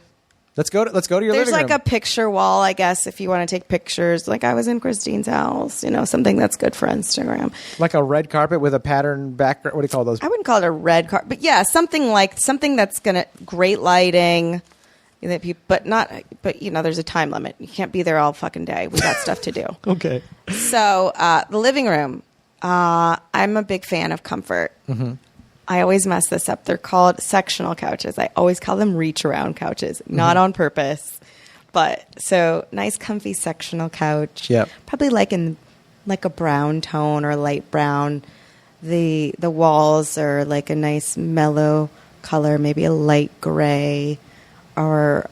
Let's go to your living room. There's like a picture wall, I guess, if you want to take pictures. Like I was in Christine's house, something that's good for Instagram. Like a red carpet with a pattern background. What do you call those? I wouldn't call it a red carpet, but yeah, something that's gonna great lighting. That people, but there's a time limit. You can't be there all fucking day. We got stuff to do. Okay. So the living room. I'm a big fan of comfort. Mm-hmm. I always mess this up. They're called sectional couches. I always call them reach around couches, not on purpose. But so nice, comfy sectional couch. Yep. Probably like in like a brown tone or light brown. The walls are like a nice mellow color, maybe a light gray or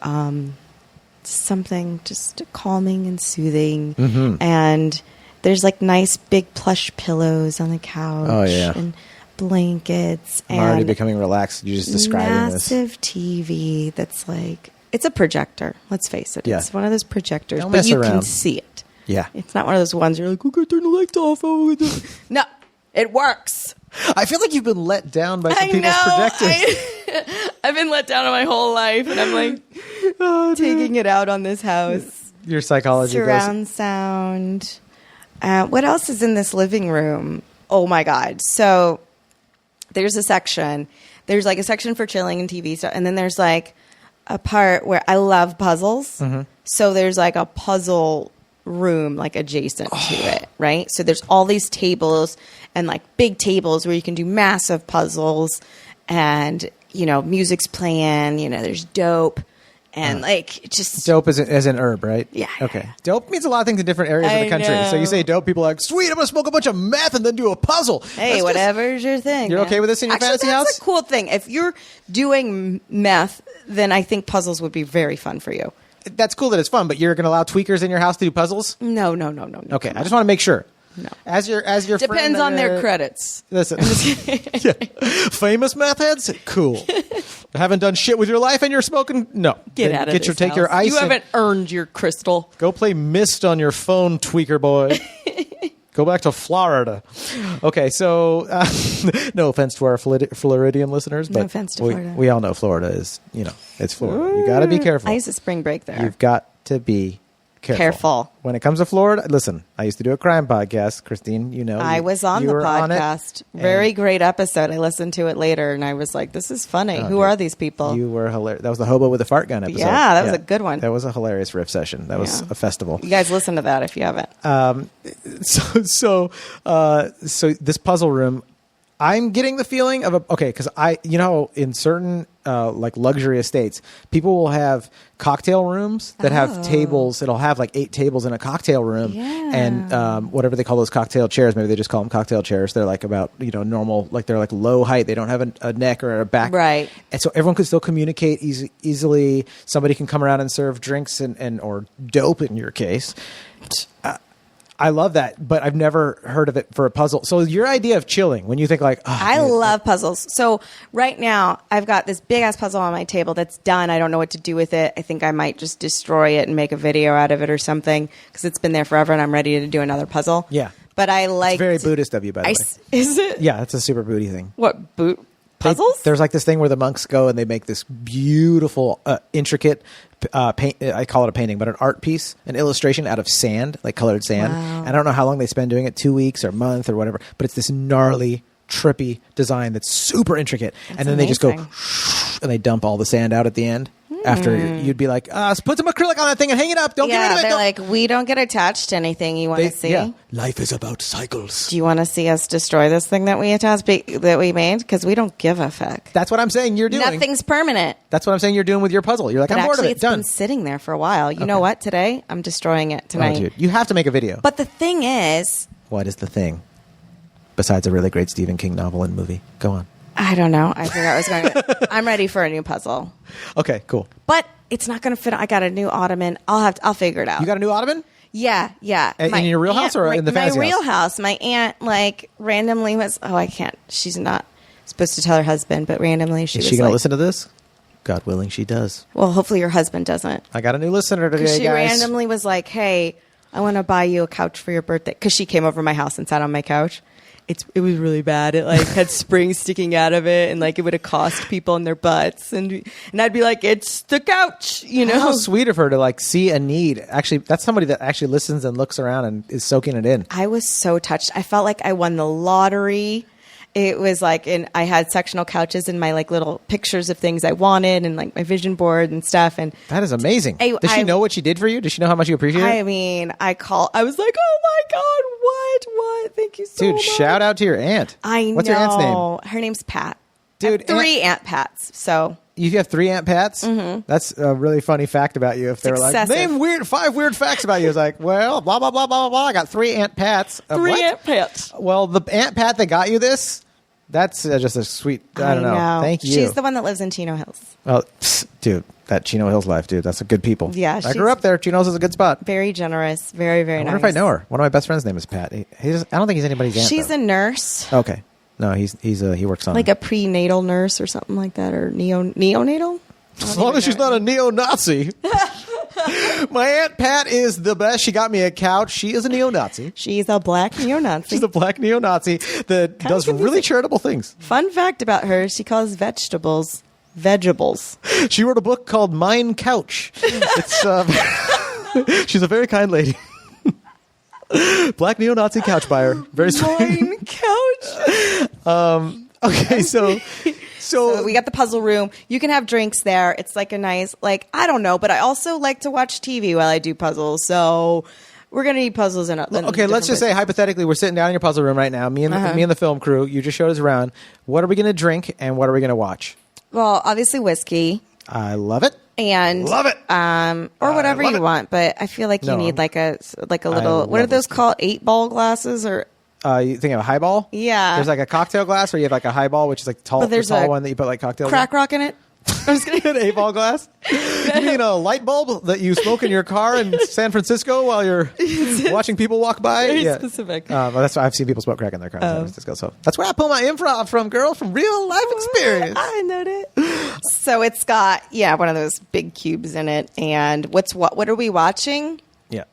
something just calming and soothing. Mm-hmm. And there's like nice big plush pillows on the couch. Oh, yeah. And blankets. I'm already becoming relaxed. You just describing this. Massive TV that's like, it's a projector. Let's face it. Yeah. It's one of those projectors, Don't but mess you around. can see it. Yeah. It's not one of those ones you're like, okay, turn the lights off. No, it works. I feel like you've been let down by some people's projectors. I've been let down my whole life, and I'm like taking it out on this house. Your psychology Surround sound. What else is in this living room? Oh my God. So there's a section. There's like a section for chilling and TV stuff. And then there's like a part where I love puzzles. Mm-hmm. So there's like a puzzle room like adjacent to it, right? So there's all these tables and like big tables where you can do massive puzzles and, music's playing, there's dope. And like just dope as an herb, right? Yeah. Okay. Dope means a lot of things in different areas of the country. know. So you say dope, people are like, sweet, I'm gonna smoke a bunch of meth and then do a puzzle. Hey, whatever's your thing. You're man. okay with this in your fantasy that's house? a cool thing. If you're doing meth, then I think puzzles would be very fun for you. That's cool that it's fun, but you're gonna allow tweakers in your house to do puzzles? No. Okay, I just want to make sure. No. As your Depends friend, on their credits. Listen, yeah. Famous meth heads, cool. Haven't done shit with your life and you're smoking. No, Get out of this take house. your ice. You haven't earned your crystal. Go play Myst on your phone, tweaker boy. Go back to Florida. Okay, so no offense to our Floridian listeners, but No offense to Florida. we all know Florida is, it's Florida. You got to be careful. I used to spring break there. You've got to be careful. When it comes to Florida, listen, I used to do a crime podcast. Christine, I was on the podcast. Very great episode. I listened to it later and I was like, this is funny. Who are these people? You were hilarious. That was the hobo with the fart gun episode. Yeah, that was a good one. That was a hilarious riff session. That was a festival. You guys listen to that if you haven't. So this puzzle room, I'm getting the feeling of because in certain like luxury estates, people will have cocktail rooms that have tables. It'll have like 8 tables in a cocktail room, and whatever they call those cocktail chairs. Maybe they just call them cocktail chairs. They're like about normal, like they're like low height. They don't have a neck or a back, right? And so everyone can still communicate easily. Somebody can come around and serve drinks and or dope in your case. I love that, but I've never heard of it for a puzzle. So your idea of chilling, when you think like, I love puzzles. So right now, I've got this big ass puzzle on my table that's done. I don't know what to do with it. I think I might just destroy it and make a video out of it or something because it's been there forever and I'm ready to do another puzzle. Yeah. But I like it's very Buddhist of you, by the way. Is it? Yeah, it's a super booty thing. What puzzles? There's like this thing where the monks go and they make this beautiful, intricate paint. I call it a painting, but an art piece, an illustration out of sand, like colored sand. Wow. And I don't know how long they spend doing it, 2 weeks or a month or whatever, but it's this gnarly, trippy design that's super intricate. That's and then they just go amazing. and they dump all the sand out at the end. After you'd be like, put some acrylic on that thing and hang it up. Don't get rid of it. They're Don't. like, we don't get attached to anything you want to see. Yeah. Life is about cycles. Do you want to see us destroy this thing that we made? Because we don't give a fuck. That's what I'm saying you're doing. Nothing's permanent. That's what I'm saying you're doing with your puzzle. You're like, But I'm bored of actually, it. it's Done. been sitting there for a while. You know what? Today, I'm destroying it tonight. Oh, dude. You have to make a video. But the thing is, What is the thing? Besides a really great Stephen King novel and movie. Go on. I don't know. I forgot I was going. I'm ready for a new puzzle, Okay, cool. but it's not going to fit. I got a new ottoman. I'll figure it out. You got a new ottoman? Yeah. In your real house or in the fantasy my real house? house. My aunt like randomly was. Oh, I can't. She's not supposed to tell her husband, but randomly she Is was she going to like, listen to this? God willing, she does. Well, hopefully your husband doesn't. I got a new listener today, She guys. randomly was like, "Hey, I want to buy you a couch for your birthday." Because she came over my house and sat on my couch. It was really bad. It like had springs sticking out of it, and like it would accost people in their butts, and I'd be like, "It's the couch," you know. How sweet of her to like see a need. Actually, that's somebody that actually listens and looks around and is soaking it in. I was so touched. I felt like I won the lottery. It was like, and I had sectional couches and my like little pictures of things I wanted and like my vision board and stuff. And That is amazing. Does she know what she did for you? Does she know how much you appreciate it? I mean, I was like, oh my God, what? Thank you so Dude, much. shout out to your aunt. I know. What's your aunt's name? Her name's Pat. Dude, I have 3 Aunt Pats. So You have 3 Aunt Pats? Mm-hmm. That's a really funny fact about you. If they were like, excessive. name 5 weird facts about you. It's like, well, blah, blah, blah, blah, blah. I got 3 Aunt Pats. 3 What? Aunt Pats. Well, the Aunt Pat that got you this, that's just a sweet, I don't know. Thank you. She's the one that lives in Chino Hills. Oh, dude, that Chino Hills life, dude. That's a good people. Yeah, I she's- grew up there. Chino Hills is a good spot. Very generous. Very, very I nice. wonder if I know her. One of my best friends' name is Pat. I don't think he's anybody's aunt. She's though. a nurse. Okay. No, he works on Like a prenatal nurse or something like that, or neonatal. As long as she's not a neo-Nazi. My Aunt Pat is the best. She got me a couch. She is a neo-Nazi. She's a black neo-Nazi. She's a black neo-Nazi that does really charitable things. Fun fact about her: she calls vegetables vegetables. She wrote a book called Mine Couch. It's she's a very kind lady. Black neo-Nazi couch buyer. Very sweet. Mine couch. Okay, so So we got the puzzle room. You can have drinks there. It's like a nice, like, I don't know, but I also like to watch TV while I do puzzles. So we're going to need puzzles in okay, let's just say hypothetically we're sitting down in your puzzle room right now. Me and the film crew. You just showed us around. What are we going to drink and what are we going to watch? Well, obviously whiskey. I love it. And Love it. or whatever love you it. want, but I feel like you No, need like a little. love What are those whiskey. called? 8-ball glasses or You think of a highball? Yeah. There's like a cocktail glass where you have like a highball, which is like tall, But there's the tall a one that you put like cocktails crack rock in it? I'm just kidding. in. An 8-ball glass? You mean a light bulb that you smoke in your car in San Francisco while you're watching people walk by? Very specific. Well, that's why I've seen people smoke crack in their car in San Francisco. So that's where I pull my improv from, girl, from real life experience. I know it. So it's got one of those big cubes in it. And what are we watching? Yeah.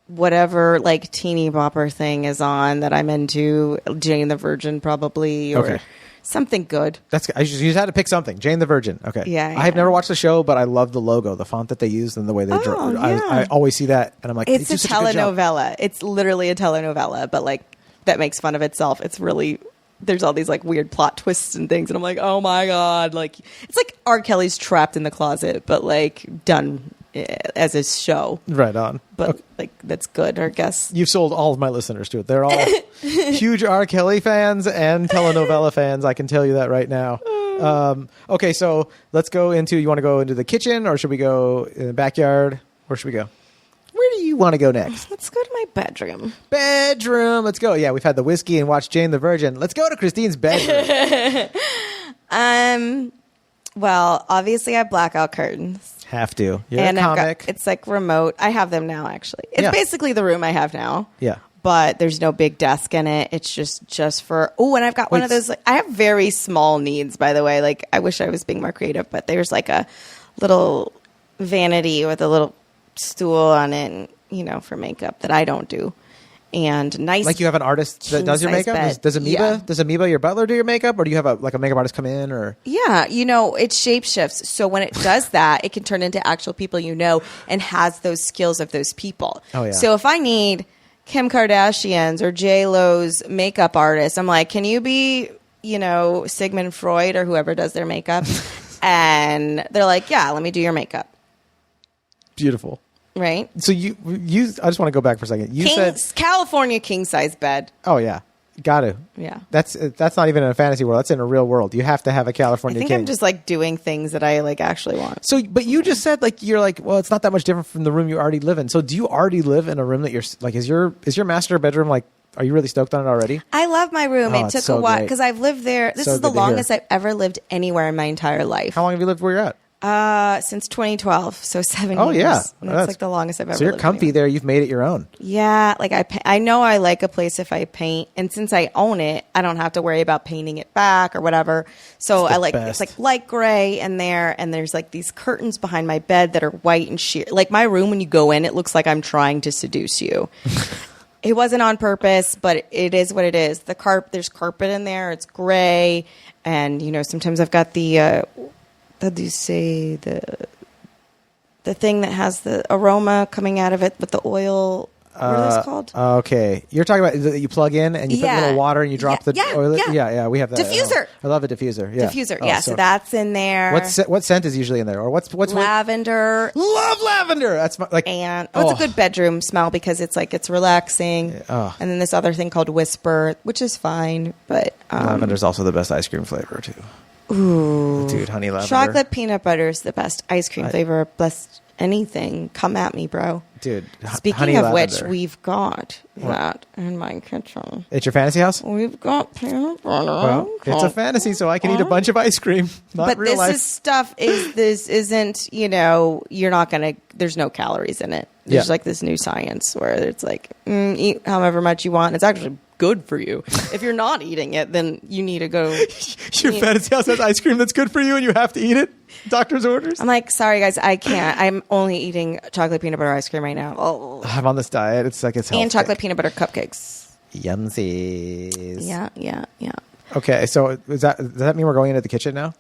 Whatever like teeny bopper thing is on that I'm into, Jane the Virgin probably, or Okay. something good. That's you just had to pick something. Jane the Virgin. Okay. Yeah, I have yeah. never watched the show, but I love the logo, the font that they use, and the way they draw. Oh, yeah. I always see that, and I'm like, It's they a do such good job. telenovela. It's literally a telenovela, but like that makes fun of itself. It's really there's all these like weird plot twists and things, and I'm like, oh my god, like it's like R. Kelly's Trapped in the Closet, but like done as a show. Right on. But Okay. like that's good, I guess. You've sold all of my listeners to it. They're all huge R. Kelly fans and telenovela fans. I can tell you that right now. Okay, so let's go into. You want to go into the kitchen, or should we go in the backyard? Where should we go? Where do you want to go next? Let's go to my bedroom. Bedroom. Let's go. Yeah, we've had the whiskey and watched Jane the Virgin. Let's go to Christine's bedroom. Well, obviously I have blackout curtains. Have to. You're And a I've comic. got, it's like remote. I have them now, actually. It's Yeah. basically the room I have now. Yeah. But there's no big desk in it. It's just for, and I've got one Wait, of those, like, I have very small needs, by the way. Like, I wish I was being more creative, but there's like a little vanity with a little stool on it, and, you know, for makeup that I don't do. And nice. Like you have an artist that does your king-size makeup? bed. Does Amoeba, Yeah. does Amoeba, your butler, do your makeup? Or do you have a makeup artist come in? Or Yeah, you know, it shapeshifts. So when it does that, it can turn into actual people you know and has those skills of those people. Oh, yeah. So if I need Kim Kardashian's or J-Lo's makeup artist, I'm like, can you be, you know, Sigmund Freud or whoever does their makeup? And they're like, yeah, let me do your makeup. beautiful. Right? So you, I just want to go back for a second. You said, California king-size bed. oh yeah, got to. Yeah. That's not even in a fantasy world. That's in a real world. You have to have a I California think king. I'm just like doing things that I like actually want. So, but you just said like you're like, well, it's not that much different from the room you already live in. So, do you already live in a room that you're like? Is your master bedroom like? Are you really stoked on it already? I love my room. Oh, It it's took so a while great. because I've lived there. This So is the good to hear. longest I've ever lived anywhere in my entire life. How long have you lived where you're at? Since 2012, so 7 Oh, years. yeah. And That's- that's like the longest I've ever So you're lived comfy anywhere. there. You've made it your own. Yeah, like I know I like a place if I paint, and since I own it, I don't have to worry about painting it back or whatever. So It's the I like best. it's like light gray in there, and there's like these curtains behind my bed that are white and sheer. Like my room, when you go in, it looks like I'm trying to seduce you. It wasn't on purpose, but it is what it is. There's carpet in there. It's gray, and you know sometimes I've got the how do you say the thing that has the aroma coming out of it with the oil. What are those called? Okay, you're talking about that you plug in and you put a Yeah. little water and you drop Yeah, the yeah, oil. yeah. Yeah, we have that. Diffuser. I love a diffuser. Yeah, Diffuser. Oh, Yeah, so that's in there. what scent is usually in there, or what's lavender. Love lavender. That's my, like And it's a good bedroom smell because it's like it's relaxing. Oh. And then this other thing called Whisper, which is fine, but Lavender's also the best ice cream flavor too. Ooh, dude, honey lavender. chocolate peanut butter is the best ice cream flavor. Best anything. Come at me, bro. Dude, Speaking honey of lavender. which, we've got that in my kitchen. It's your fantasy house. We've got peanut butter. Well, it's a fantasy, so I can eat a bunch of ice cream. Not But real this life. is stuff this isn't, you know, you're not gonna there's no calories in it. There's Yeah. like this new science where it's like eat however much you want. It's actually good for you. If you're not eating it, then you need to go. Your fantasy house has ice cream that's good for you, and you have to eat it. Doctor's orders. I'm like, sorry guys, I can't. I'm only eating chocolate peanut butter ice cream right now. Oh. I'm on this diet. It's like it's health And chocolate kick. peanut butter cupcakes. Yumsies. Yeah. Okay, so does that mean we're going into the kitchen now?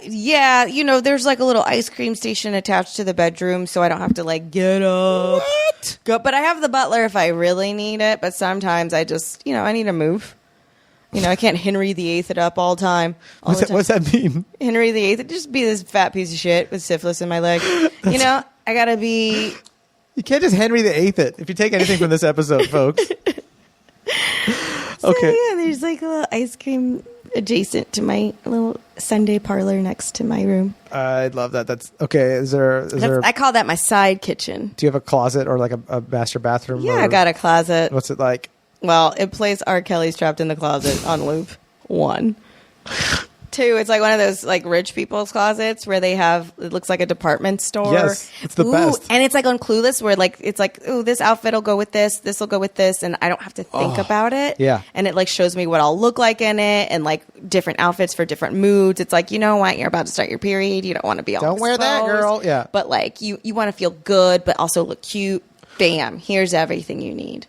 Yeah, you know, there's like a little ice cream station attached to the bedroom, so I don't have to like get up. What? Go, but I have the butler if I really need it. But sometimes I just, you know, I need to move. You know, I can't Henry VIII it up all time. What's that mean? Henry VIII, it'd just be this fat piece of shit with syphilis in my leg. You know, I gotta be. You can't just Henry VIII it. If you take anything from this episode, folks. So, Okay. yeah, there's like a little ice cream adjacent to my little Sunday parlor next to my room. I love that. That's okay. Is there? I call that my side kitchen. Do you have a closet or like a master bathroom? Yeah, or I got a closet. What's it like? Well, it plays R. Kelly's Trapped in the Closet on loop. 1. 2, it's like one of those like rich people's closets where they have, it looks like a department store. Yes, it's the best. And it's like on Clueless where like, it's like, ooh, this outfit will go with this will go with this. And I don't have to think about it. Yeah. And it like shows me what I'll look like in it and like different outfits for different moods. It's like, you know what? You're about to start your period. You don't want to be all Don't wear that, exposed. girl. Yeah. But like you want to feel good, but also look cute. Bam. Here's everything you need.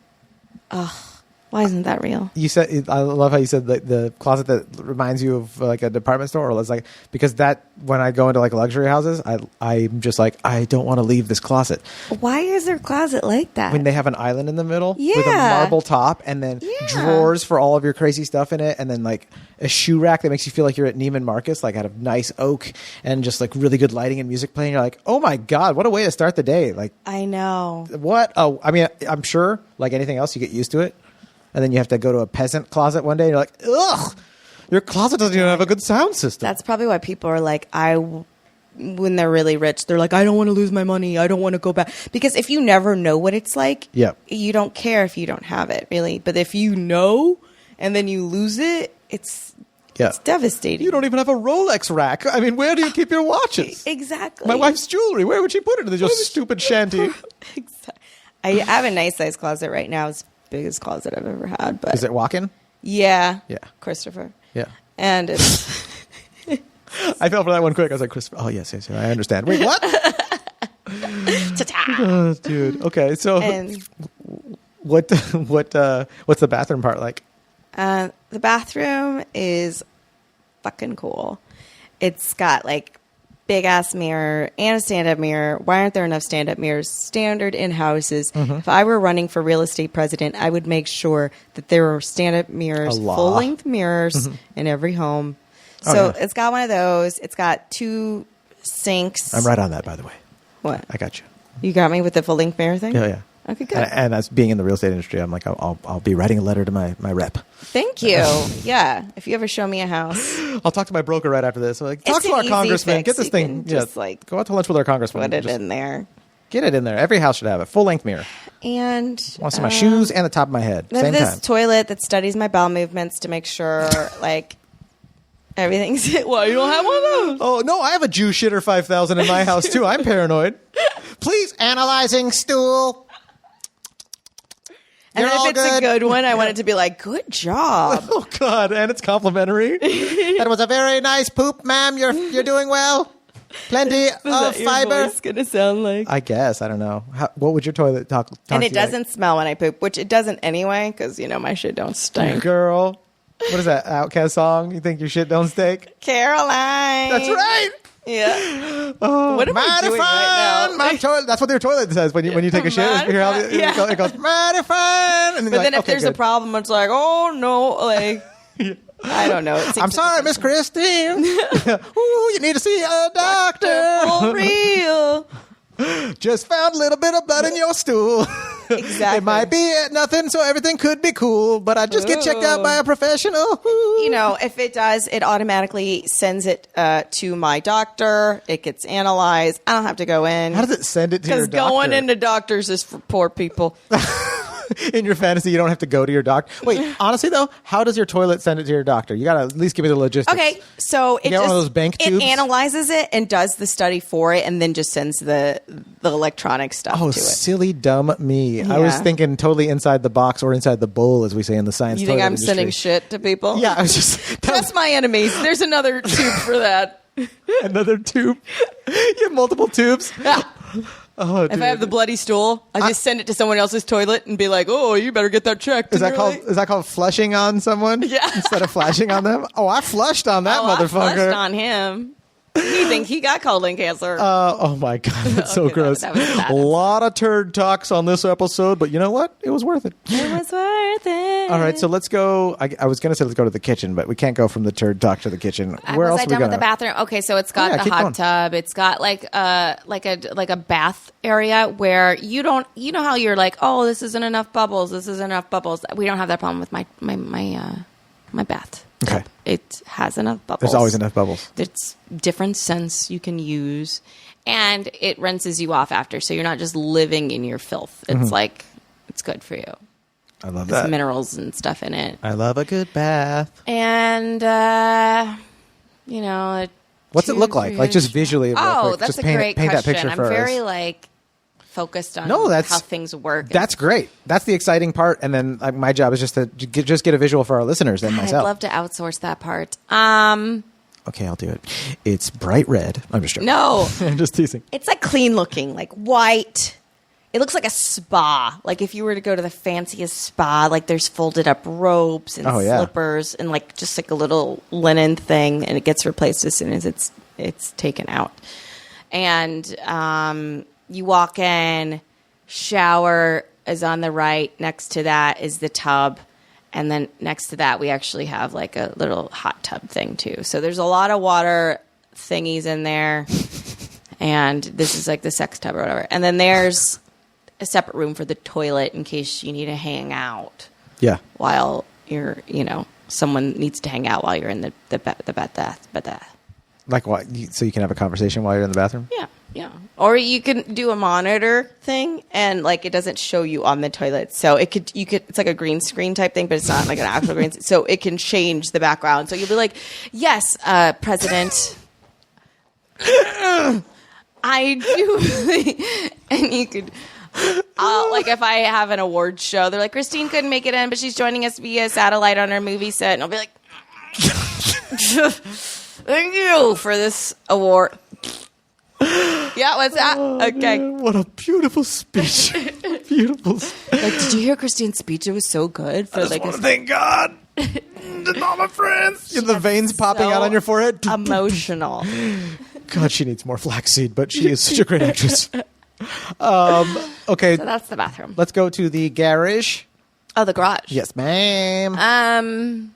Why isn't that real? You said, I love how you said the closet that reminds you of like a department store, or it's like, because that when I go into like luxury houses, I'm just like, I don't want to leave this closet. Why is their closet like that? When they have an island in the middle with a Yeah. marble top, and then Yeah. drawers for all of your crazy stuff in it, and then like a shoe rack that makes you feel like you're at Neiman Marcus, like out of nice oak, and just like really good lighting and music playing. You're like, oh my god, what a way to start the day! Like, I know. what? Oh, I mean, I'm sure, like anything else, you get used to it, and then you have to go to a peasant closet one day, and you're like, ugh, your closet doesn't even have a good sound system. That's probably why people are like, when they're really rich, they're like, I don't want to lose my money. I don't want to go back. Because if you never know what it's like, Yep. you don't care if you don't have it, really. But if you know and then you lose it, it's Yeah. It's devastating. You don't even have a Rolex rack. I mean, where do you keep your watches? Exactly. My wife's jewelry. Where would she put it in your stupid shanty? I have a nice size closet right now. It's the biggest closet I've ever had. But Is it walk-in? Yeah. Yeah. Christopher. Yeah. And it's... I fell for that one quick. I was like, Christopher. Oh, yes. I understand. Wait, what? Ta-ta. Oh, dude. Okay, so And what's the bathroom part like? the bathroom is fucking cool. It's got like big ass mirror and a stand up mirror. Why aren't there enough stand up mirrors? Standard in houses. If I were running for real estate president, I would make sure that there were stand up mirrors, A law. full length mirrors in every home. Oh, So yeah. it's got one of those. It's got 2 sinks. I'm right on that, by the way. What? I got you. You got me with the full length mirror thing? Yeah. Okay, good. And as being in the real estate industry, I'm like, I'll be writing a letter to my rep. Thank you. Yeah. If you ever show me a house, I'll talk to my broker right after this. Like, talk It's to an our easy congressman. fix. Get this You thing. can just, like, go out to lunch with our congressman. put it Just in there. Get it in there. Every house should have it. Full length mirror. And I want to see my shoes and the top of my head. I have Same this time. toilet that studies my bowel movements to make sure, like, everything's. Well, you don't have one of those. Oh, no, I have a Jew shitter 5000 in my house, too. I'm paranoid. Please, analyzing stool. And You're then all if it's a good one, I want it to be like, good job. Oh, God. And it's complimentary. That was a very nice poop, ma'am. You're doing well. Plenty of fiber. It's going to sound like. I guess. I don't know. What would your toilet talk And to it you like? doesn't smell when I poop, which it doesn't anyway, because, my shit don't stink. Girl. What is that Outcast song? You think your shit don't stink? Caroline. That's right. Yeah. Oh, What am I mighty doing fine. right now? My toilet. That's what their toilet says when you take a shit. Mighty You hear how fine. Yeah. it goes mighty fine. And But you're then like, if there's a good. problem, it's like, oh, no, like, I don't know. It I'm seems sorry, Miss Christine. Ooh, you need to see a doctor. for real. Just found a little bit of blood in your stool. Exactly. It might be nothing, so everything could be cool, but I just get checked out by a professional. If it does, it automatically sends it to my doctor. It gets analyzed. I don't have to go in. How does it send it to your Because doctor? going into doctors is for poor people. In your fantasy, you don't have to go to your doctor. Wait, honestly though, how does your toilet send it to your doctor? You gotta at least give me the logistics. Okay, so it get just one of those bank tubes? it analyzes it and does the study for it, and then just sends the electronic stuff Oh, to it. silly dumb me! I was Yeah. thinking totally inside the box or inside the bowl, as we say in the science. You think toilet I'm industry. sending shit to people? Yeah, I was just That's my enemies. There's another tube for that. another tube. You have multiple tubes. Oh, If I have the bloody stool, I just send it to someone else's toilet and be like, "Oh, you better get that checked." Is And that they're called flushing on someone? Yeah. Instead of flashing on them. Oh, I flushed on that "Oh, I motherfucker. flushed on him." You think he got colon cancer? Oh my God, that's so Okay, gross. that was bad. A lot of turd talks on this episode, but you know what? It was worth it. It was worth it. All right, so let's go. I was going to say let's go to the kitchen, but we can't go from the turd talk to the kitchen. Where else Was I are we done with going? the bathroom? Okay, so it's got Oh, yeah, the keep hot going. tub. It's got like a bath area where you know how you're like, oh, this isn't enough bubbles. This isn't enough bubbles. We don't have that problem with my bath. Okay. It has enough bubbles. There's always enough bubbles. It's different scents you can use, and it rinses you off after, so you're not just living in your filth. It's like it's good for you. I love There's that. minerals and stuff in it, I love a good bath. and What's it look like? Like just visually. real Oh, quick. that's just a great paint question. that picture I'm for very us. focused on No, that's- how things work. That's great. That's the exciting part. And then my job is just to get a visual for our listeners and I'd myself. love to outsource that part. Okay, I'll do it. It's bright red. I'm just joking. No, I'm just teasing. it's like clean looking, like white. It looks like a spa. Like if you were to go to the fanciest spa, like there's folded up robes and Oh, yeah. slippers and like just like a little linen thing, and it gets replaced as soon as it's taken out. And you walk in, shower is on the right. Next to that is the tub. And then next to that, we actually have like a little hot tub thing too. So there's a lot of water thingies in there. And this is like the sex tub or whatever. And then there's a separate room for the toilet in case you need to hang out Yeah. while you're, someone needs to hang out while you're in the bath. Like what? So you can have a conversation while you're in the bathroom? Yeah. Yeah. Or you can do a monitor thing and like it doesn't show you on the toilet. So it's like a green screen type thing, but it's not like an actual green. So it can change the background. So you'll be like, yes, President, I do. And you could, like if I have an awards show, they're like, Christine couldn't make it in, but she's joining us via satellite on our movie set. And I'll be like, thank you for this award. Yeah, what's that? Okay. What a beautiful speech. Beautiful. Like, did you hear Christine's speech? It was so good. For like, Thank God. And all my friends. The veins popping out on your forehead. Emotional. God, she needs more flaxseed, but she is such a great actress. Okay. So that's the bathroom. Let's go to the garage. Oh, the garage. Yes, ma'am.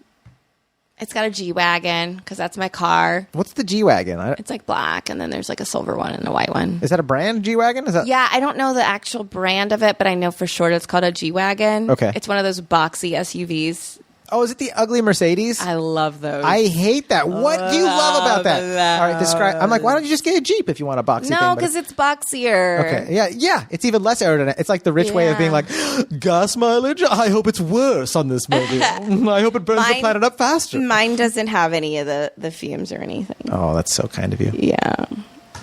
It's got a G-Wagon because that's my car. What's the G-Wagon? It's like black, and then there's like a silver one and a white one. Is that a brand, G-Wagon? Is that? Yeah, I don't know the actual brand of it, but I know for short it's called a G-Wagon. Okay. It's one of those boxy SUVs. Oh, is it the ugly Mercedes? I love those. I hate that. What do you love about that? All right, describe. I'm like, why don't you just get a Jeep if you want a boxy thing? No, because it's boxier. Okay, yeah. It's even less aerodynamic. It's like the rich way of being like, gas mileage? I hope it's worse on this movie. I hope it burns the planet up faster. Mine doesn't have any of the fumes or anything. Oh, that's so kind of you. Yeah.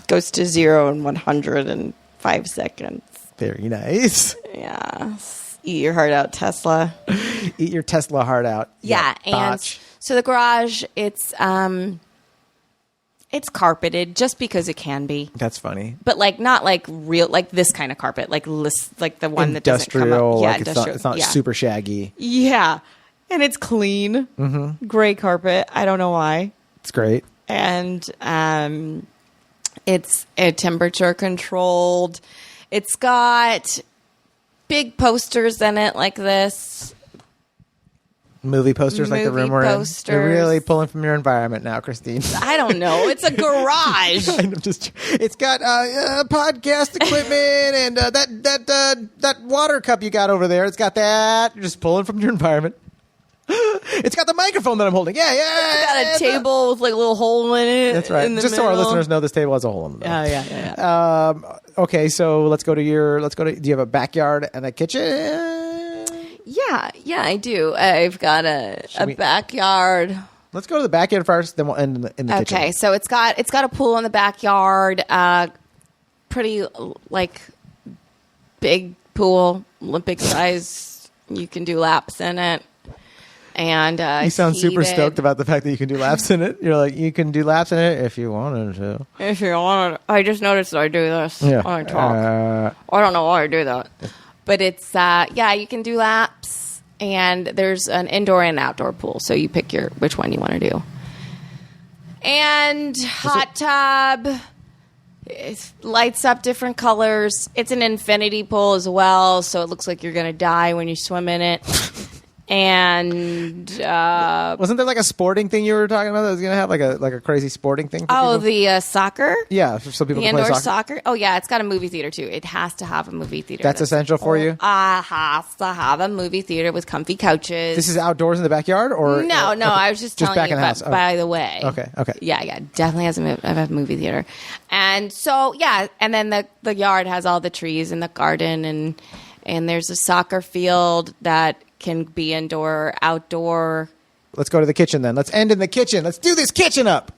Goes to 0 and 100 in 5 seconds. Very nice. Yeah. Eat your heart out, Tesla. Eat your Tesla heart out. Yeah, and so the garage, it's carpeted just because it can be. That's funny. But like not like real, like this kind of carpet, like the one that doesn't come up. Yeah, like it's not super shaggy. Yeah, and it's clean, gray carpet. I don't know why. It's great, and it's temperature controlled. It's got big posters in it like this. Movie posters like the room we're in. You're really pulling from your environment now, Christine. I don't know. It's a garage. It's got podcast equipment and that water cup you got over there. It's got that. You're just pulling from your environment. It's got the microphone that I'm holding. Yeah. It's got a table with like a little hole in it. That's right. Just so our listeners know, this table has a hole in it. Yeah. Okay, so let's go to do you have a backyard and a kitchen? Yeah, I do. I've got a backyard. Let's go to the backyard first, then we'll end in the kitchen. Okay, so it's got a pool in the backyard. Pretty like big pool, Olympic size. You can do laps in it. And you sound super stoked about the fact that you can do laps in it. You're like, you can do laps in it if you wanted to. If you wanted, I just noticed that I do this when I talk. I don't know why I do that, but it's you can do laps, and there's an indoor and outdoor pool, so you pick which one you want to do. And hot tub. It lights up different colors. It's an infinity pool as well, so it looks like you're going to die when you swim in it. And wasn't there like a sporting thing you were talking about that was going to have like a crazy sporting thing? For people? The soccer? Yeah, for some people the can play indoor soccer. Oh, yeah, it's got a movie theater too. It has to have a movie theater. That's essential for you? Has to have a movie theater with comfy couches. This is outdoors in the backyard, or no? Okay. I was just telling back you. in the house. By the way, okay, yeah, definitely has a movie theater, and so and then the yard has all the trees and the garden, and there's a soccer field that can be indoor or outdoor. Let's go to the kitchen then. Let's end in the kitchen. Let's do this kitchen up.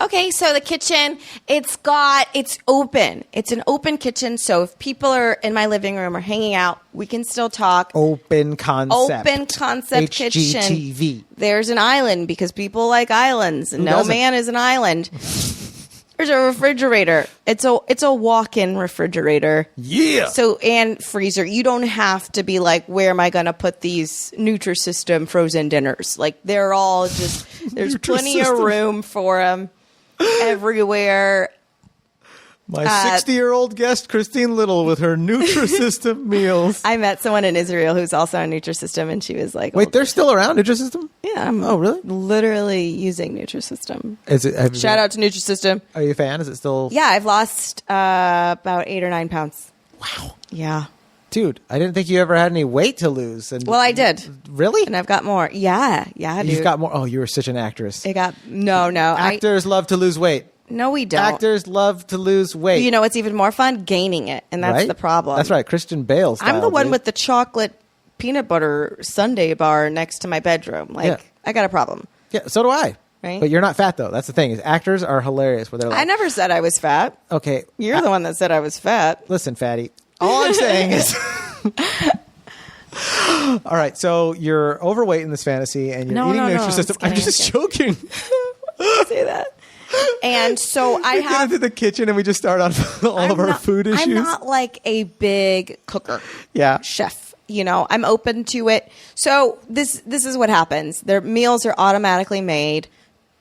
Okay, so the kitchen, it's open. It's an open kitchen, so if people are in my living room or hanging out, we can still talk. Open concept kitchen. HGTV. There's an island because people like islands. No man is an island. There's a refrigerator. It's a walk-in refrigerator. Yeah. So, and freezer. You don't have to be like, where am I going to put these Nutrisystem frozen dinners? Like, they're all just, there's plenty of room for them everywhere. My 60-year-old guest, Christine Little, with her Nutrisystem meals. I met someone in Israel who's also on Nutrisystem, and she was like, wait, they're still around, Nutrisystem? Yeah. Oh, really? Literally using Nutrisystem. Shout out to Nutrisystem. Are you a fan? Is it still? Yeah, I've lost about 8 or 9 pounds. Wow. Yeah. Dude, I didn't think you ever had any weight to lose. Well, I did. Really? And I've got more. Yeah, dude. You've got more. Oh, you were such an actress. No. Actors love to lose weight. No, we don't. Actors love to lose weight. You know what's even more fun? Gaining it, and that's right? the problem. That's right, Christian Bale style. I'm the one dude. with the chocolate peanut butter sundae bar next to my bedroom. Like, Yeah. I got a problem. Yeah, so do I. Right? But you're not fat though. That's the thing. Is actors are hilarious. Where they're like, I never said I was fat. okay, You're the one that said I was fat. listen, fatty. All I'm saying is. All right, so you're overweight in this fantasy, and you're eating Nutrisystem. I'm just joking. Say that. And so I We get have into the kitchen, and we just start on all of our food issues. I'm not like a big cooker. Yeah. Chef. You know, I'm open to it. So this is what happens. Their meals are automatically made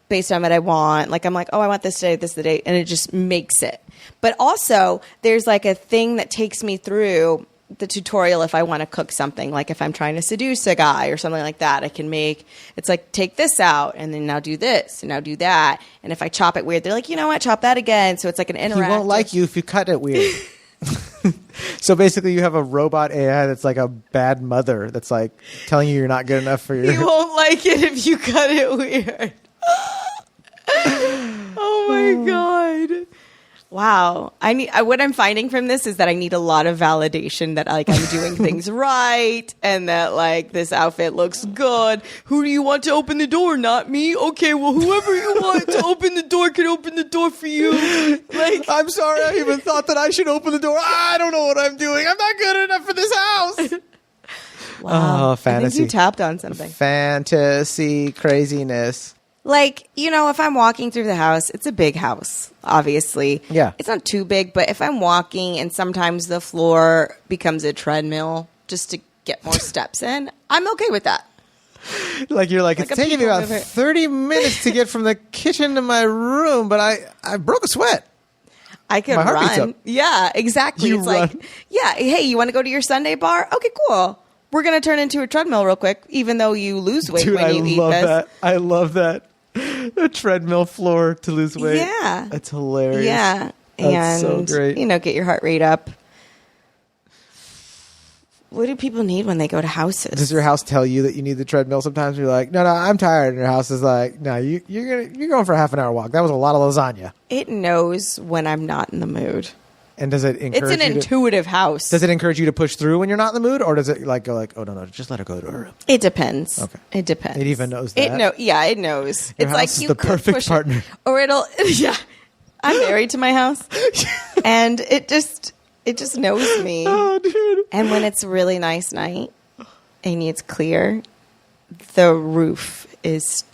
based on what I want. Like I'm like, oh, I want this today, this today, and it just makes it. But also, there's like a thing that takes me through the tutorial if I want to cook something. Like if I'm trying to seduce a guy or something like that, I can make, it's like, take this out and then now do this and now do that. And if I chop it weird, they're like, you know what, chop that again. So it's like an interactive. He won't like you if you cut it weird. So basically, you have a robot AI that's like a bad mother that's like telling you you're not good enough for your. He won't like it if you cut it weird. Oh my God. Wow. What I'm finding from this is that I need a lot of validation that like I'm doing things right and that like this outfit looks good. Who do you want to open the door? Not me? Okay, well whoever you want to open the door can open the door for you. Like I'm sorry, I even thought that I should open the door. I don't know what I'm doing. I'm not good enough for this house. wow. Oh, fantasy. I think you tapped on something. Fantasy craziness. Like, you know, if I'm walking through the house, it's a big house, obviously. Yeah. It's not too big, but if I'm walking and sometimes the floor becomes a treadmill just to get more steps in, I'm okay with that. Like you're like Like it's a taking me people about mover. 30 minutes to get from the kitchen to my room, but I broke a sweat. I can My heartbeat's run. up. Yeah, exactly. You It's run. like, yeah, hey, you want to go to your Sunday bar? Okay, cool. We're going to turn into a treadmill real quick, even though you lose weight Dude, when I you eat love this. that. I love that. A treadmill floor to lose weight. Yeah. That's hilarious. Yeah. That's And, so great. you know, get your heart rate up. What do people need when they go to houses? Does your house tell you that you need the treadmill sometimes? You're like, no, I'm tired. And your house is like, no, you're going for a half an hour walk. That was a lot of lasagna. It knows when I'm not in the mood. And does it encourage It's an you to, intuitive house. does it encourage you to push through when you're not in the mood? Or does it like go like, oh, no, just let her go to her room? It depends. Okay. It depends. It even knows It that? Yeah, it knows. Your it's house like is you the could perfect push it. partner. Or it'll yeah. I'm married to my house. And it just knows me. Oh, dude. And when it's a really nice night and it's clear, the roof is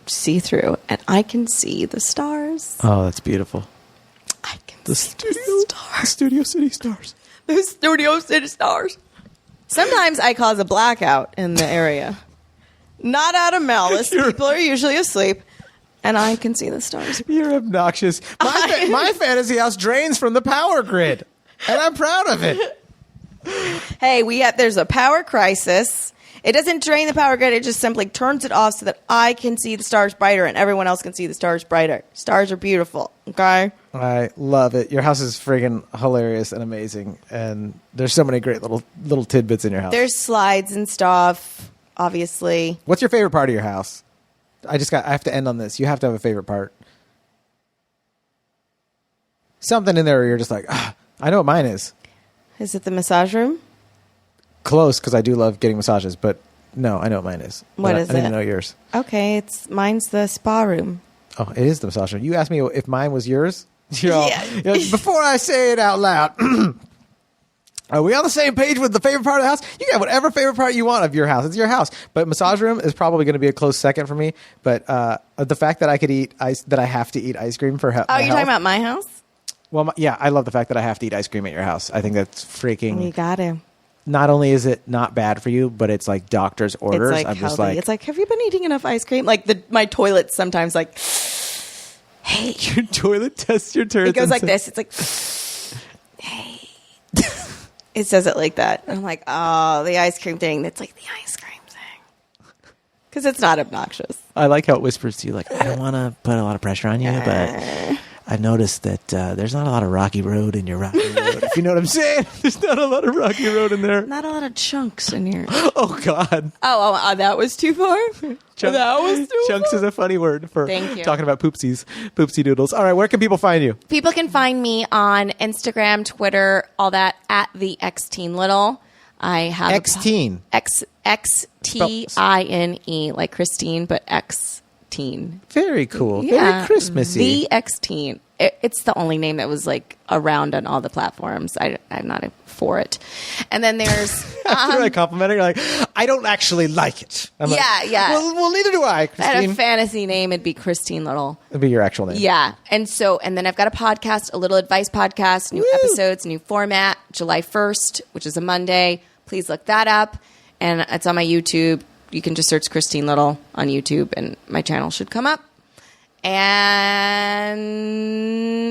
see-through and I can see the stars. Oh, that's beautiful. I can The see studio, the stars. the Studio City stars. The Studio City stars. Sometimes I cause a blackout in the area. Not out of malice. People are usually asleep. And I can see the stars. You're obnoxious. My fantasy house drains from the power grid, and I'm proud of it. Hey, there's a power crisis. It doesn't drain the power grid. It just simply turns it off so that I can see the stars brighter and everyone else can see the stars brighter. Stars are beautiful. Okay? I love it. Your house is friggin' hilarious and amazing, and there's so many great little tidbits in your house. There's slides and stuff, obviously. What's your favorite part of your house? I have to end on this. You have to have a favorite part. Something in there where you're just like, I know what mine is. Is it the massage room? Close, because I do love getting massages, but no, I know what mine is. What But is I need it? to know yours. Okay, mine's the spa room. Oh, it is the massage room. You asked me if mine was yours? You're all, Yeah. you're like, before I say it out loud, are we on the same page with the favorite part of the house? You can have whatever favorite part you want of your house. It's your house. But massage room is probably going to be a close second for me. But the fact that I could eat that I have to eat ice cream for Oh, you're talking about my house? Well, yeah, I love the fact that I have to eat ice cream at your house. I think that's freaking. You got to. Not only is it not bad for you, but it's like doctor's orders. It's like I'm just healthy. like, It's like, have you been eating enough ice cream? Like my toilet's sometimes like, hey. your toilet tests your turds. It goes and like says- this. It's like, hey. It says it like that. And I'm like, oh, the ice cream thing. That's like the ice cream thing. Because it's not obnoxious. I like how it whispers to you, like, I don't want to put a lot of pressure on you, but I noticed that there's not a lot of rocky road in your rocky road. If you know what I'm saying? There's not a lot of rocky road in there. Not a lot of chunks in here. Oh, God. Oh, that was too far? That was too Chunks is a funny word for Thank you. talking about poopsie doodles. All right, where can people find you? People can find me on Instagram, Twitter, all that at the Xteen Little. I have Xteen. XTINE, like Christine, but Xteen. Very cool. Very Christmassy. The Xteen. It's the only name that was like around on all the platforms. I'm not for it. And then there's You're really complimenting. You're like, I don't actually like it. I'm like, yeah. Well, neither do I, I had Christine. a fantasy name. It'd be Christine Little. It'd be your actual name. Yeah. And then I've got a podcast, a little advice podcast, new episodes, new format, July 1st, which is a Monday. Please look that up. And it's on my YouTube. You can just search Christine Little on YouTube and my channel should come up. And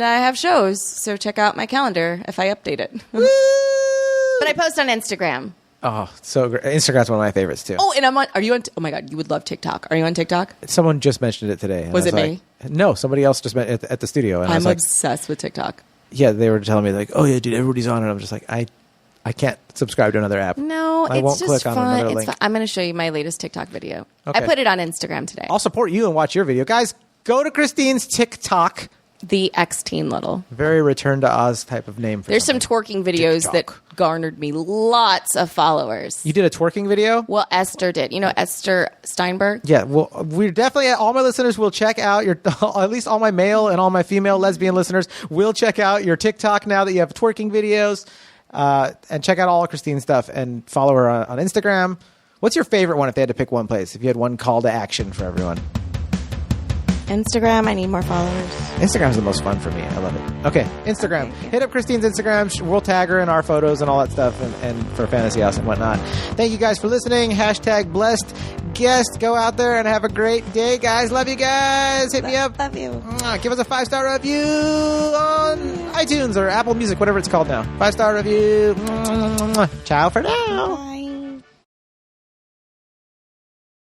I have shows, so check out my calendar if I update it. But I post on Instagram. Oh, so great. Instagram's one of my favorites, too. Oh, and are you on, oh my God, you would love TikTok. Are you on TikTok? Someone just mentioned it today. And Was I it me? like, no, somebody else just met at the studio. And I I'm was like, obsessed with TikTok. yeah, they were telling me, like, oh, yeah, dude, everybody's on it. I'm just like, I can't subscribe to another app. No, I it's won't just click on fun. another It's link. fun. I'm going to show you my latest TikTok video. Okay. I put it on Instagram today. I'll support you and watch your video. Guys, go to Christine's TikTok. The Xteen Little. Very Return to Oz type of name. For There's some something. twerking videos TikTok. that garnered me lots of followers. You did a twerking video? Well, Esther did. You know Esther Steinberg? Yeah, well, we're definitely, all my listeners will check out your, at least all my male and all my female lesbian listeners will check out your TikTok now that you have twerking videos, and check out all of Christine's stuff and follow her on Instagram. What's your favorite one if they had to pick one place, if you had one call to action for everyone? Instagram, I need more followers. Instagram's the most fun for me. I love it. Okay, Instagram. Hit up Christine's Instagram. We'll tag her in our photos and all that stuff and for Fantasy House and whatnot. Thank you guys for listening. Hashtag blessed guest. Go out there and have a great day, guys. Love you guys. Hit me up. Love you. Give us a 5-star review on iTunes or Apple Music, whatever it's called now. 5-star review. Ciao for now. Bye.